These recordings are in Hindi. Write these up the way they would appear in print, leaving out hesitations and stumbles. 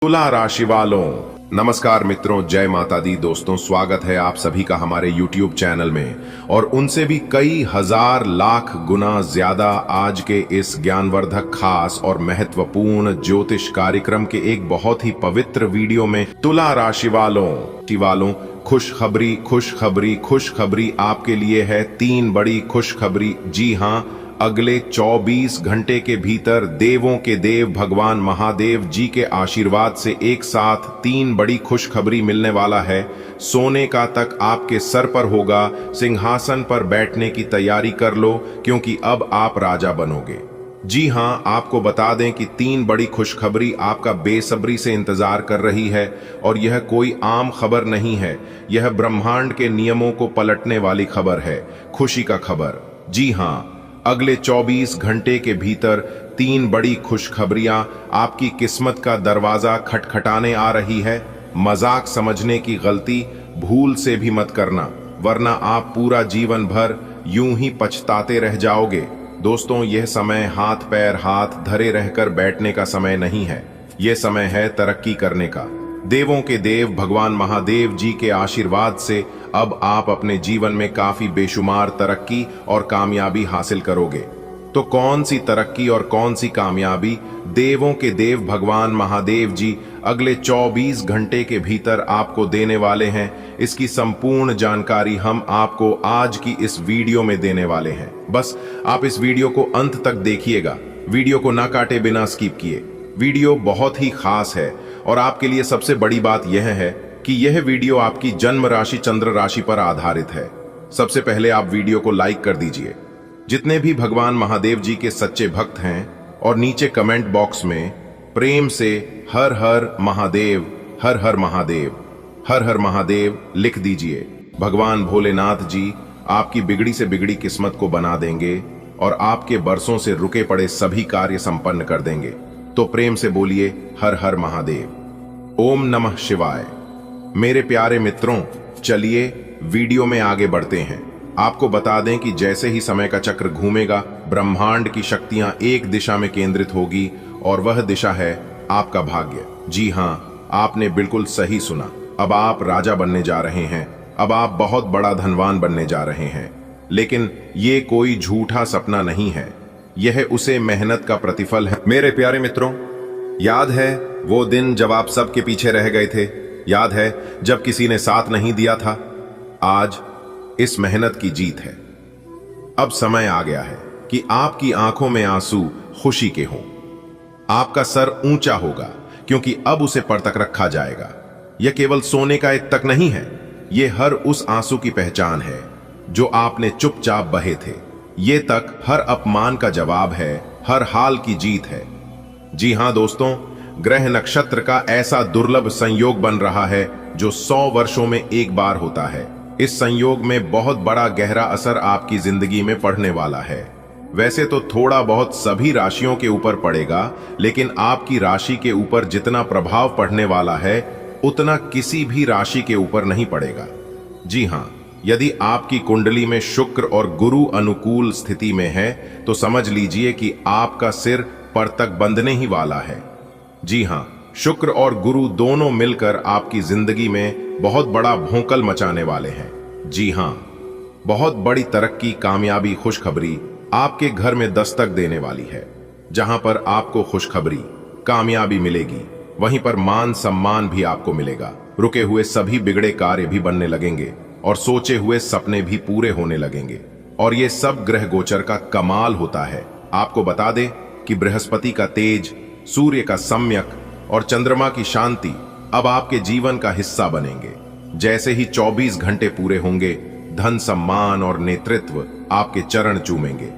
तुला राशि वालों, नमस्कार मित्रों, जय माता दी। दोस्तों, स्वागत है आप सभी का हमारे YouTube चैनल में और उनसे भी कई हजार लाख गुना ज्यादा आज के इस ज्ञानवर्धक, खास और महत्वपूर्ण ज्योतिष कार्यक्रम के एक बहुत ही पवित्र वीडियो में। तुला राशि वालों, खुशखबरी खुशखबरी खुशखबरी आपके लिए है। 3 बड़ी खुशखबरी। जी हाँ, अगले 24 घंटे के भीतर देवों के देव भगवान महादेव जी के आशीर्वाद से एक साथ 3 बड़ी खुशखबरी मिलने वाला है। सोने का तक आपके सर पर होगा। सिंहासन पर बैठने की तैयारी कर लो, क्योंकि अब आप राजा बनोगे। जी हाँ, आपको बता दें कि 3 बड़ी खुशखबरी आपका बेसब्री से इंतजार कर रही है और यह कोई आम खबर नहीं है। यह ब्रह्मांड के नियमों को पलटने वाली खबर है, खुशी का खबर। जी हाँ, अगले 24 घंटे के भीतर 3 बड़ी खुशखबरियां आपकी किस्मत का दरवाजा खटखटाने आ रही है। मजाक समझने की गलती भूल से भी मत करना, वरना आप पूरा जीवन भर यूं ही पछताते रह जाओगे। दोस्तों, यह समय हाथ पैर हाथ धरे रहकर बैठने का समय नहीं है। यह समय है तरक्की करने का। देवों के देव भगवान महादेव जी के आशीर्वाद से अब आप अपने जीवन में काफी बेशुमार तरक्की और कामयाबी हासिल करोगे। तो कौन सी तरक्की और कौन सी कामयाबी देवों के देव भगवान महादेव जी अगले 24 घंटे के भीतर आपको देने वाले हैं, इसकी संपूर्ण जानकारी हम आपको आज की इस वीडियो में देने वाले हैं। बस आप इस वीडियो को अंत तक देखिएगा, वीडियो को ना काटे बिना स्किप किए। वीडियो बहुत ही खास है और आपके लिए सबसे बड़ी बात यह है कि यह वीडियो आपकी जन्म राशि चंद्र राशि पर आधारित है। सबसे पहले आप वीडियो को लाइक कर दीजिए। जितने भी भगवान महादेव जी के सच्चे भक्त हैं, और नीचे कमेंट बॉक्स में प्रेम से हर हर महादेव, हर हर महादेव, हर हर महादेव लिख दीजिए। भगवान भोलेनाथ जी आपकी बिगड़ी से बिगड़ी किस्मत को बना देंगे और आपके बरसों से रुके पड़े सभी कार्य संपन्न कर देंगे। तो प्रेम से बोलिए हर हर महादेव। ओम नमः शिवाय। मेरे प्यारे मित्रों, चलिए वीडियो में आगे बढ़ते हैं। आपको बता दें कि जैसे ही समय का चक्र घूमेगा, ब्रह्मांड की शक्तियां एक दिशा में केंद्रित होगी और वह दिशा है आपका भाग्य। जी हाँ, आपने बिल्कुल सही सुना। अब आप राजा बनने जा रहे हैं। अब आप बहुत बड़ा धनवान बनने जा रहे हैं। लेकिन ये कोई झूठा सपना नहीं है, यह उसे मेहनत का प्रतिफल है। मेरे प्यारे मित्रों, याद है वो दिन जब आप सबके पीछे रह गए थे? याद है जब किसी ने साथ नहीं दिया था? आज इस मेहनत की जीत है। अब समय आ गया है कि आपकी आंखों में आंसू खुशी के हों। आपका सर ऊंचा होगा, क्योंकि अब उसे परतक रखा जाएगा। यह केवल सोने का एक तक नहीं है, यह हर उस आंसू की पहचान है जो आपने चुपचाप बहे थे। ये तक हर अपमान का जवाब है, हर हाल की जीत है। जी हां दोस्तों, ग्रह नक्षत्र का ऐसा दुर्लभ संयोग बन रहा है जो 100 वर्षों में एक बार होता है। इस संयोग में बहुत बड़ा गहरा असर आपकी जिंदगी में पड़ने वाला है। वैसे तो थोड़ा बहुत सभी राशियों के ऊपर पड़ेगा, लेकिन आपकी राशि के ऊपर जितना प्रभाव पड़ने वाला है, उतना किसी भी राशि के ऊपर नहीं पड़ेगा। जी हां, यदि आपकी कुंडली में शुक्र और गुरु अनुकूल स्थिति में है, तो समझ लीजिए कि आपका सिर परतक बंधने ही वाला है। जी हां, शुक्र और गुरु दोनों मिलकर आपकी जिंदगी में बहुत बड़ा भौंकल मचाने वाले हैं। जी हां, बहुत बड़ी तरक्की, कामयाबी, खुशखबरी आपके घर में दस्तक देने वाली है। जहां पर आपको खुशखबरी, कामयाबी मिलेगी, वहीं पर मान सम्मान भी आपको मिलेगा। रुके हुए सभी बिगड़े कार्य भी बनने लगेंगे और सोचे हुए सपने भी पूरे होने लगेंगे। और ये सब ग्रह गोचर का कमाल होता है। आपको बता दें कि बृहस्पति का तेज, सूर्य का सम्यक और चंद्रमा की शांति अब आपके जीवन का हिस्सा बनेंगे। जैसे ही 24 घंटे पूरे होंगे, धन, सम्मान और नेतृत्व आपके चरण चूमेंगे।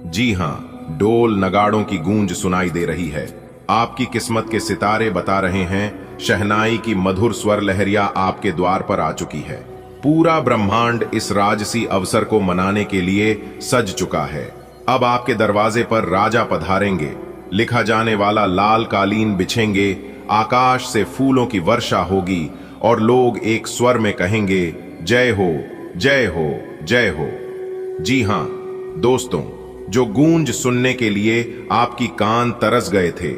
जी हां, ढोल नगाड़ों की गूंज सुनाई दे रही है। आपकी किस्मत के सितारे बता रहे हैं, शहनाई की मधुर स्वर लहरिया आपके द्वार पर आ चुकी है। पूरा ब्रह्मांड इस राजसी अवसर को मनाने के लिए सज चुका है। अब आपके दरवाजे पर राजा पधारेंगे। लिखा जाने वाला लाल कालीन बिछेंगे, आकाश से फूलों की वर्षा होगी और लोग एक स्वर में कहेंगे, जय हो, जय हो, जय हो। जी हां दोस्तों, जो गूंज सुनने के लिए आपकी कान तरस गए थे,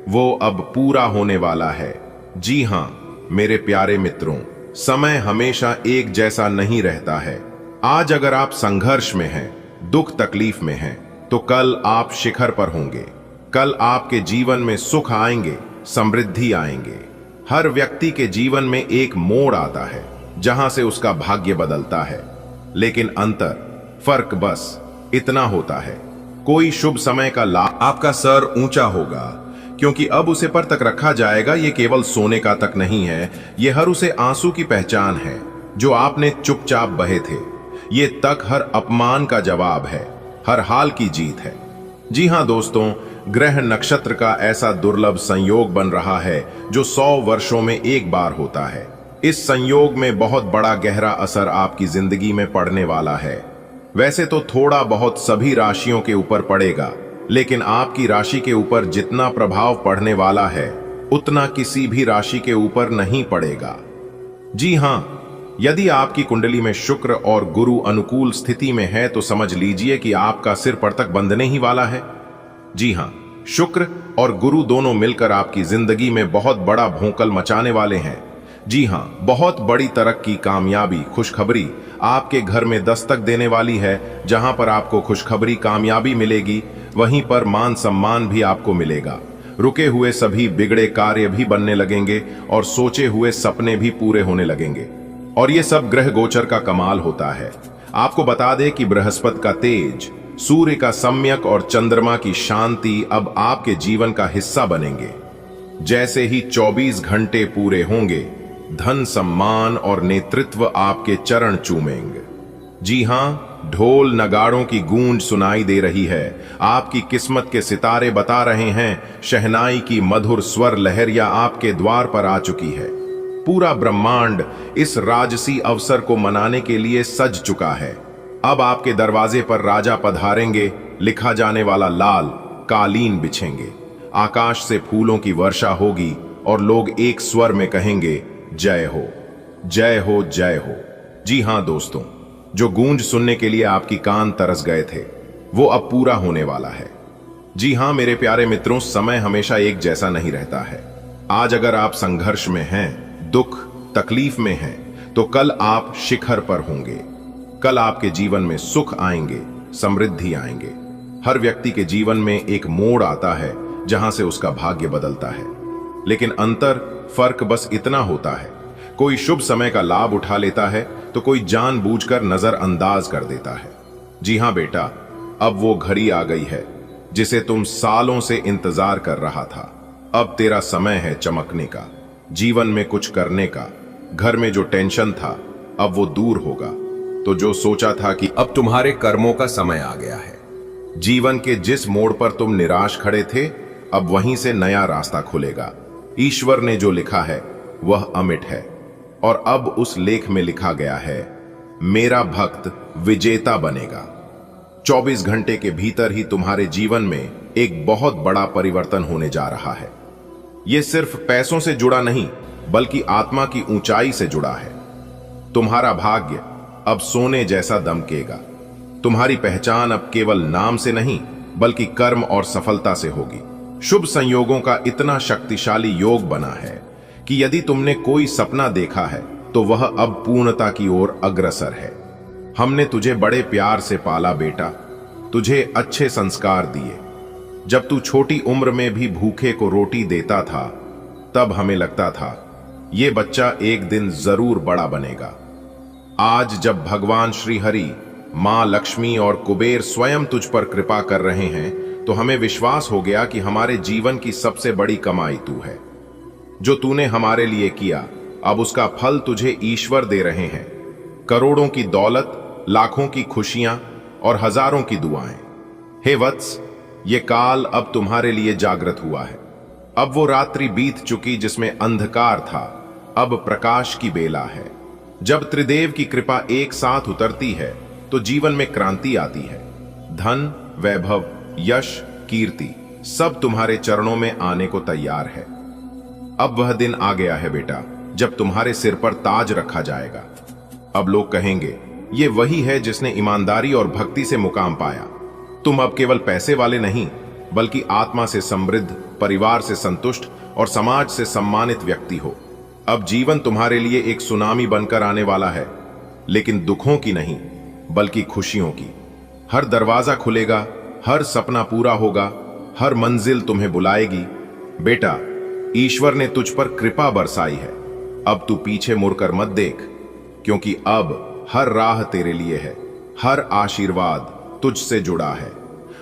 वो अब पूरा होने वाला है। जी हां मेरे प्यारे मित्रों, समय हमेशा एक जैसा नहीं रहता है। आज अगर आप संघर्ष में हैं, दुख तकलीफ में हैं, तो कल आप शिखर पर होंगे। कल आपके जीवन में सुख आएंगे, समृद्धि आएंगे। हर व्यक्ति के जीवन में एक मोड़ आता है जहां से उसका भाग्य बदलता है, लेकिन फर्क बस इतना होता है, कोई शुभ समय का लाभ आपका सर ऊंचा होगा, क्योंकि अब उसे पर तक रखा जाएगा। ये केवल सोने का तक नहीं है, ये हर उसे आंसू की पहचान है जो आपने चुपचाप बहे थे। ये तक हर अपमान का जवाब है, हर हाल की जीत है। जी हां दोस्तों, ग्रह नक्षत्र का ऐसा दुर्लभ संयोग बन रहा है जो 100 वर्षों में एक बार होता है। इस संयोग में बहुत बड़ा गहरा असर आपकी जिंदगी में पड़ने वाला है। वैसे तो थोड़ा बहुत सभी राशियों के ऊपर पड़ेगा, लेकिन आपकी राशि के ऊपर जितना प्रभाव पड़ने वाला है उतना किसी भी राशि के ऊपर नहीं पड़ेगा। जी हां, यदि आपकी कुंडली में शुक्र और गुरु अनुकूल स्थिति में है तो समझ लीजिए कि आपका सिर पर तक बंधने ही वाला है। जी हां, शुक्र और गुरु दोनों मिलकर आपकी जिंदगी में बहुत बड़ा भोंकल मचाने वाले हैं। जी हां, बहुत बड़ी तरक्की, कामयाबी, खुशखबरी आपके घर में दस्तक देने वाली है। जहां पर आपको खुशखबरी, कामयाबी मिलेगी, वहीं पर मान सम्मान भी आपको मिलेगा। रुके हुए सभी बिगड़े कार्य भी बनने लगेंगे और सोचे हुए सपने भी पूरे होने लगेंगे। और ये सब ग्रह गोचर का कमाल होता है। आपको बता दें कि बृहस्पति का तेज, सूर्य का सम्यक और चंद्रमा की शांति अब आपके जीवन का हिस्सा बनेंगे। जैसे ही 24 घंटे पूरे होंगे, धन, सम्मान और नेतृत्व आपके चरण चूमेंगे। जी हां, ढोल नगाड़ों की गूंज सुनाई दे रही है। आपकी किस्मत के सितारे बता रहे हैं, शहनाई की मधुर स्वर लहरिया आपके द्वार पर आ चुकी है। पूरा ब्रह्मांड इस राजसी अवसर को मनाने के लिए सज चुका है। अब आपके दरवाजे पर राजा पधारेंगे, लिखा जाने वाला लाल कालीन बिछेंगे, आकाश से फूलों की वर्षा होगी और लोग एक स्वर में कहेंगे, जय हो, जय हो, जय हो। जी हां दोस्तों, जो गूंज सुनने के लिए आपकी कान तरस गए थे, वो अब पूरा होने वाला है। जी हां मेरे प्यारे मित्रों, समय हमेशा एक जैसा नहीं रहता है। आज अगर आप संघर्ष में हैं, दुख तकलीफ में हैं, तो कल आप शिखर पर होंगे। कल आपके जीवन में सुख आएंगे, समृद्धि आएंगे। हर व्यक्ति के जीवन में एक मोड़ आता है जहां से उसका भाग्य बदलता है, लेकिन फर्क बस इतना होता है, कोई शुभ समय का लाभ उठा लेता है तो कोई जानबूझकर नजरअंदाज कर देता है। जी हां बेटा, अब वो घड़ी आ गई है जिसे तुम सालों से इंतजार कर रहा था। अब तेरा समय है चमकने का, जीवन में कुछ करने का। घर में जो टेंशन था अब वो दूर होगा। तो जो सोचा था कि अब तुम्हारे कर्मों का समय आ गया है, जीवन के जिस मोड़ पर तुम निराश खड़े थे, अब वहीं से नया रास्ता खुलेगा। ईश्वर ने जो लिखा है वह अमिट है, और अब उस लेख में लिखा गया है, मेरा भक्त विजेता बनेगा। 24 घंटे के भीतर ही तुम्हारे जीवन में एक बहुत बड़ा परिवर्तन होने जा रहा है। यह सिर्फ पैसों से जुड़ा नहीं, बल्कि आत्मा की ऊंचाई से जुड़ा है। तुम्हारा भाग्य अब सोने जैसा दमकेगा। तुम्हारी पहचान अब केवल नाम से नहीं, बल्कि कर्म और सफलता से होगी। शुभ संयोगों का इतना शक्तिशाली योग बना है कि यदि तुमने कोई सपना देखा है तो वह अब पूर्णता की ओर अग्रसर है। हमने तुझे बड़े प्यार से पाला बेटा, तुझे अच्छे संस्कार दिए। जब तू छोटी उम्र में भी भूखे को रोटी देता था, तब हमें लगता था ये बच्चा एक दिन जरूर बड़ा बनेगा। आज जब भगवान श्री हरि, मां लक्ष्मी और कुबेर स्वयं तुझ पर कृपा कर रहे हैं, तो हमें विश्वास हो गया कि हमारे जीवन की सबसे बड़ी कमाई तू है। जो तूने हमारे लिए किया, अब उसका फल तुझे ईश्वर दे रहे हैं। करोड़ों की दौलत, लाखों की खुशियां और हजारों की दुआएं। हे वत्स, ये काल अब तुम्हारे लिए जागृत हुआ है। अब वो रात्रि बीत चुकी जिसमें अंधकार था, अब प्रकाश की बेला है। जब त्रिदेव की कृपा एक साथ उतरती है तो जीवन में क्रांति आती है। धन, वैभव, यश, कीर्ति सब तुम्हारे चरणों में आने को तैयार है। अब वह दिन आ गया है बेटा, जब तुम्हारे सिर पर ताज रखा जाएगा। अब लोग कहेंगे, ये वही है जिसने ईमानदारी और भक्ति से मुकाम पाया। तुम अब केवल पैसे वाले नहीं, बल्कि आत्मा से समृद्ध, परिवार से संतुष्ट और समाज से सम्मानित व्यक्ति हो। अब जीवन तुम्हारे लिए एक सुनामी बनकर आने वाला है, लेकिन दुखों की नहीं बल्कि खुशियों की। हर दरवाजा खुलेगा, हर सपना पूरा होगा, हर मंजिल तुम्हें बुलाएगी। बेटा, ईश्वर ने तुझ पर कृपा बरसाई है। अब तू पीछे मुड़कर मत देख, क्योंकि अब हर राह तेरे लिए है, हर आशीर्वाद तुझसे जुड़ा है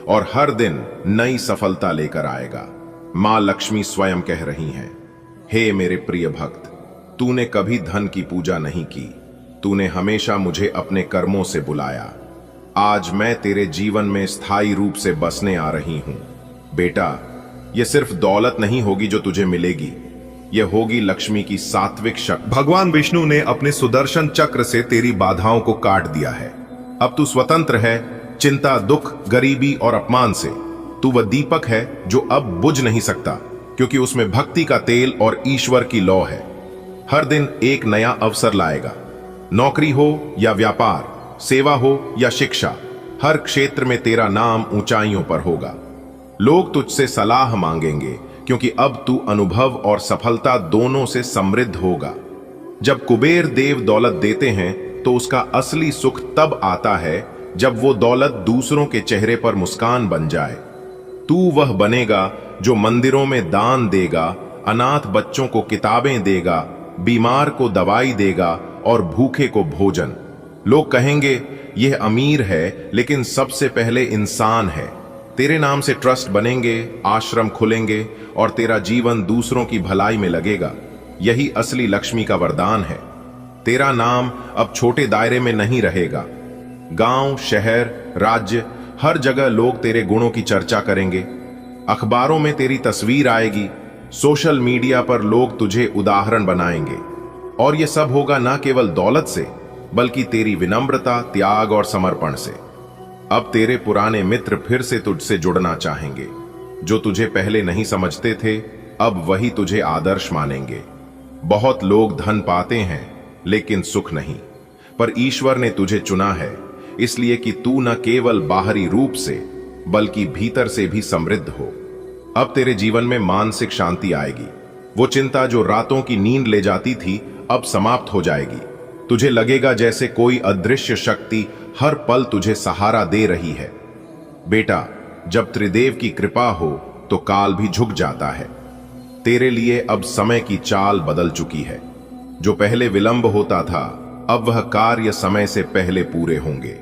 और हर दिन नई सफलता लेकर आएगा। मां लक्ष्मी स्वयं कह रही हैं, हे मेरे प्रिय भक्त, तूने कभी धन की पूजा नहीं की, तूने हमेशा मुझे अपने कर्मों से बुलाया। आज मैं तेरे जीवन में स्थायी रूप से बसने आ रही हूं। बेटा, यह सिर्फ दौलत नहीं होगी जो तुझे मिलेगी, यह होगी लक्ष्मी की सात्विक शक्ति। भगवान विष्णु ने अपने सुदर्शन चक्र से तेरी बाधाओं को काट दिया है। अब तू स्वतंत्र है चिंता, दुख, गरीबी और अपमान से। तू वह दीपक है जो अब बुझ नहीं सकता, क्योंकि उसमें भक्ति का तेल और ईश्वर की लौ है। हर दिन एक नया अवसर लाएगा। नौकरी हो या व्यापार, सेवा हो या शिक्षा, हर क्षेत्र में तेरा नाम ऊंचाइयों पर होगा। लोग तुझसे सलाह मांगेंगे, क्योंकि अब तू अनुभव और सफलता दोनों से समृद्ध होगा। जब कुबेर देव दौलत देते हैं तो उसका असली सुख तब आता है जब वो दौलत दूसरों के चेहरे पर मुस्कान बन जाए। तू वह बनेगा जो मंदिरों में दान देगा, अनाथ बच्चों को किताबें देगा, बीमार को दवाई देगा और भूखे को भोजन। लोग कहेंगे यह अमीर है, लेकिन सबसे पहले इंसान है। तेरे नाम से ट्रस्ट बनेंगे, आश्रम खुलेंगे और तेरा जीवन दूसरों की भलाई में लगेगा। यही असली लक्ष्मी का वरदान है। तेरा नाम अब छोटे दायरे में नहीं रहेगा। गांव, शहर, राज्य, हर जगह लोग तेरे गुणों की चर्चा करेंगे। अखबारों में तेरी तस्वीर आएगी, सोशल मीडिया पर लोग तुझे उदाहरण बनाएंगे। और यह सब होगा ना केवल दौलत से, बल्कि तेरी विनम्रता, त्याग और समर्पण से। अब तेरे पुराने मित्र फिर से तुझसे जुड़ना चाहेंगे। जो तुझे पहले नहीं समझते थे, अब वही तुझे आदर्श मानेंगे। बहुत लोग धन पाते हैं, लेकिन सुख नहीं। पर ईश्वर ने तुझे चुना है, इसलिए कि तू न केवल बाहरी रूप से, बल्कि भीतर से भी समृद्ध हो। अब तेरे जीवन में मानसिक शांति आएगी। वो चिंता जो रातों की नींद ले जाती थी, अब समाप्त हो जाएगी। तुझे लगेगा जैसे कोई अदृश्य शक्ति हर पल तुझे सहारा दे रही है। बेटा, जब त्रिदेव की कृपा हो तो काल भी झुक जाता है। तेरे लिए अब समय की चाल बदल चुकी है। जो पहले विलंब होता था, अब वह कार्य समय से पहले पूरे होंगे।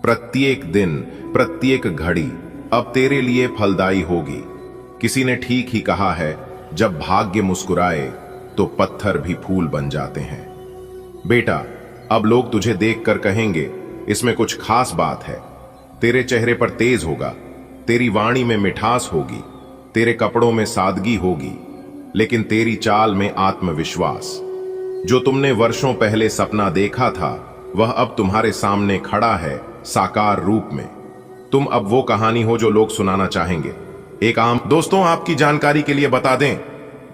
प्रत्येक दिन, प्रत्येक घड़ी अब तेरे लिए फलदायी होगी। किसी ने ठीक ही कहा है, जब भाग्य मुस्कुराए तो पत्थर भी फूल बन जाते हैं। बेटा, अब लोग तुझे देखकर कहेंगे, इसमें कुछ खास बात है। तेरे चेहरे पर तेज होगा, तेरी वाणी में मिठास होगी, तेरे कपड़ों में सादगी होगी, लेकिन तेरी चाल में आत्मविश्वास। जो तुमने वर्षों पहले सपना देखा था, वह अब तुम्हारे सामने खड़ा है साकार रूप में। तुम अब वो कहानी हो जो लोग सुनाना चाहेंगे। एक आम दोस्तों, आपकी जानकारी के लिए बता दें,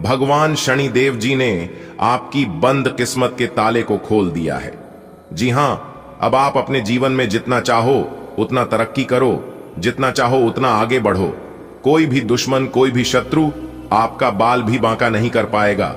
भगवान शनिदेव जी ने आपकी बंद किस्मत के ताले को खोल दिया है। जी हां, अब आप अपने जीवन में जितना चाहो उतना तरक्की करो, जितना चाहो उतना आगे बढ़ो। कोई भी दुश्मन, कोई भी शत्रु आपका बाल भी बांका नहीं कर पाएगा,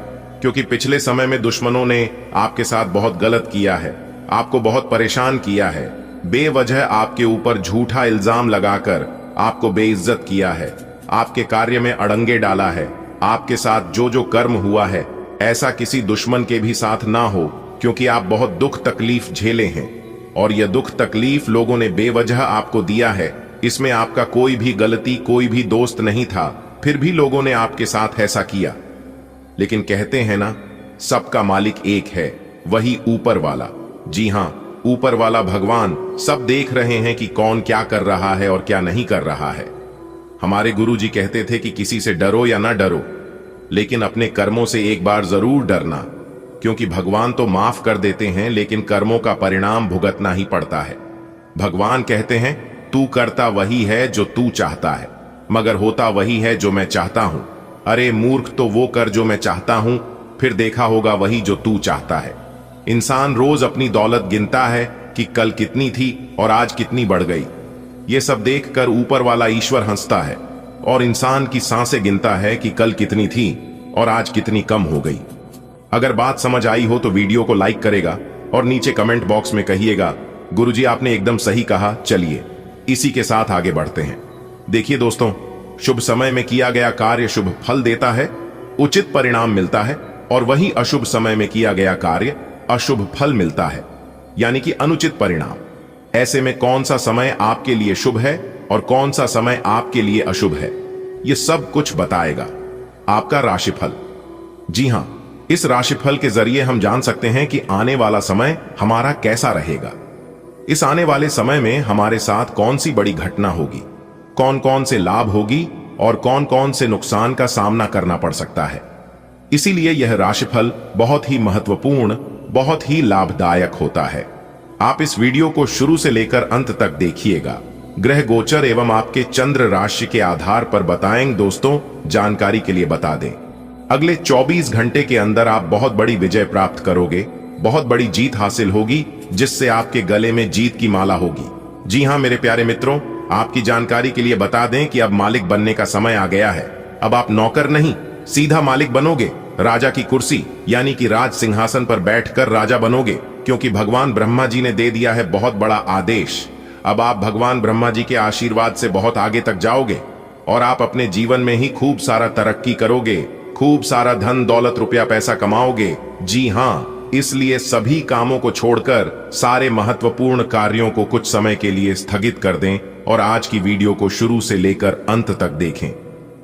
क्योंकि पिछले समय में दुश्मनों ने आपके साथ बहुत गलत किया है, आपको बहुत परेशान किया है, बेवजह आपके ऊपर झूठा इल्जाम लगाकर आपको बेइज्जत किया है, आपके कार्य में अड़ंगे डाला है। आपके साथ जो जो कर्म हुआ है, ऐसा किसी दुश्मन के भी साथ ना हो, क्योंकि आप बहुत दुख तकलीफ झेले हैं और यह दुख तकलीफ लोगों ने बेवजह आपको दिया है। इसमें आपका कोई भी गलती, कोई भी दोस्त नहीं था, फिर भी लोगों ने आपके साथ ऐसा किया। लेकिन कहते हैं ना, सबका मालिक एक है, वही ऊपर वाला। जी हां, ऊपर वाला भगवान सब देख रहे हैं कि कौन क्या कर रहा है और क्या नहीं कर रहा है। हमारे गुरुजी कहते थे कि किसी से डरो या ना डरो, लेकिन अपने कर्मों से एक बार जरूर डरना, क्योंकि भगवान तो माफ कर देते हैं, लेकिन कर्मों का परिणाम भुगतना ही पड़ता है। भगवान कहते हैं, तू करता वही है जो तू चाहता है, मगर होता वही है जो मैं चाहता हूं। अरे मूर्ख, तो वो कर जो मैं चाहता हूं, फिर देखा होगा वही जो तू चाहता है। इंसान रोज अपनी दौलत गिनता है कि कल कितनी थी और आज कितनी बढ़ गई। ये सब देखकर ऊपर वाला ईश्वर हंसता है और इंसान की सांसें गिनता है कि कल कितनी थी और आज कितनी कम हो गई। अगर बात समझ आई हो तो वीडियो को लाइक करेगा और नीचे कमेंट बॉक्स में कहिएगा गुरुजी आपने एकदम सही कहा। चलिए इसी के साथ आगे बढ़ते हैं। देखिए दोस्तों, शुभ समय में किया गया कार्य शुभ फल देता है, उचित परिणाम मिलता है, और वही अशुभ समय में किया गया कार्य अशुभ फल मिलता है, यानी कि अनुचित परिणाम। ऐसे में कौन सा समय आपके लिए शुभ है और कौन सा समय आपके लिए अशुभ है, यह सब कुछ बताएगा आपका राशिफल। जी हां, इस राशिफल के जरिए हम जान सकते हैं कि आने वाला समय हमारा कैसा रहेगा। इस आने वाले समय में हमारे साथ कौन सी बड़ी घटना होगी, कौन कौन से लाभ होगी और कौन कौन से नुकसान का सामना करना पड़ सकता है। इसीलिए यह राशिफल बहुत ही महत्वपूर्ण, बहुत ही लाभदायक होता है। आप इस वीडियो को शुरू से लेकर अंत तक देखिएगा। ग्रह गोचर एवं आपके चंद्र राशि के आधार पर बताएंगे दोस्तों। जानकारी के लिए बता दें, अगले 24 घंटे के अंदर आप बहुत बड़ी विजय प्राप्त करोगे, बहुत बड़ी जीत हासिल होगी, जिससे आपके गले में जीत की माला होगी। जी हां मेरे प्यारे मित्रों, आपकी जानकारी के लिए बता दें कि अब मालिक बनने का समय आ गया है। अब आप नौकर नहीं, सीधा मालिक बनोगे। राजा की कुर्सी यानी कि राज सिंहासन पर बैठकर राजा बनोगे, क्योंकि भगवान ब्रह्मा जी ने दे दिया है बहुत बड़ा आदेश। अब आप भगवान ब्रह्मा जी के आशीर्वाद से बहुत आगे तक जाओगे और आप अपने जीवन में ही खूब सारा तरक्की करोगे, खूब सारा धन दौलत रुपया पैसा कमाओगे। जी हां, इसलिए सभी कामों को छोड़कर सारे महत्वपूर्ण कार्यों को कुछ समय के लिए स्थगित कर दें और आज की वीडियो को शुरू से लेकर अंत तक देखें,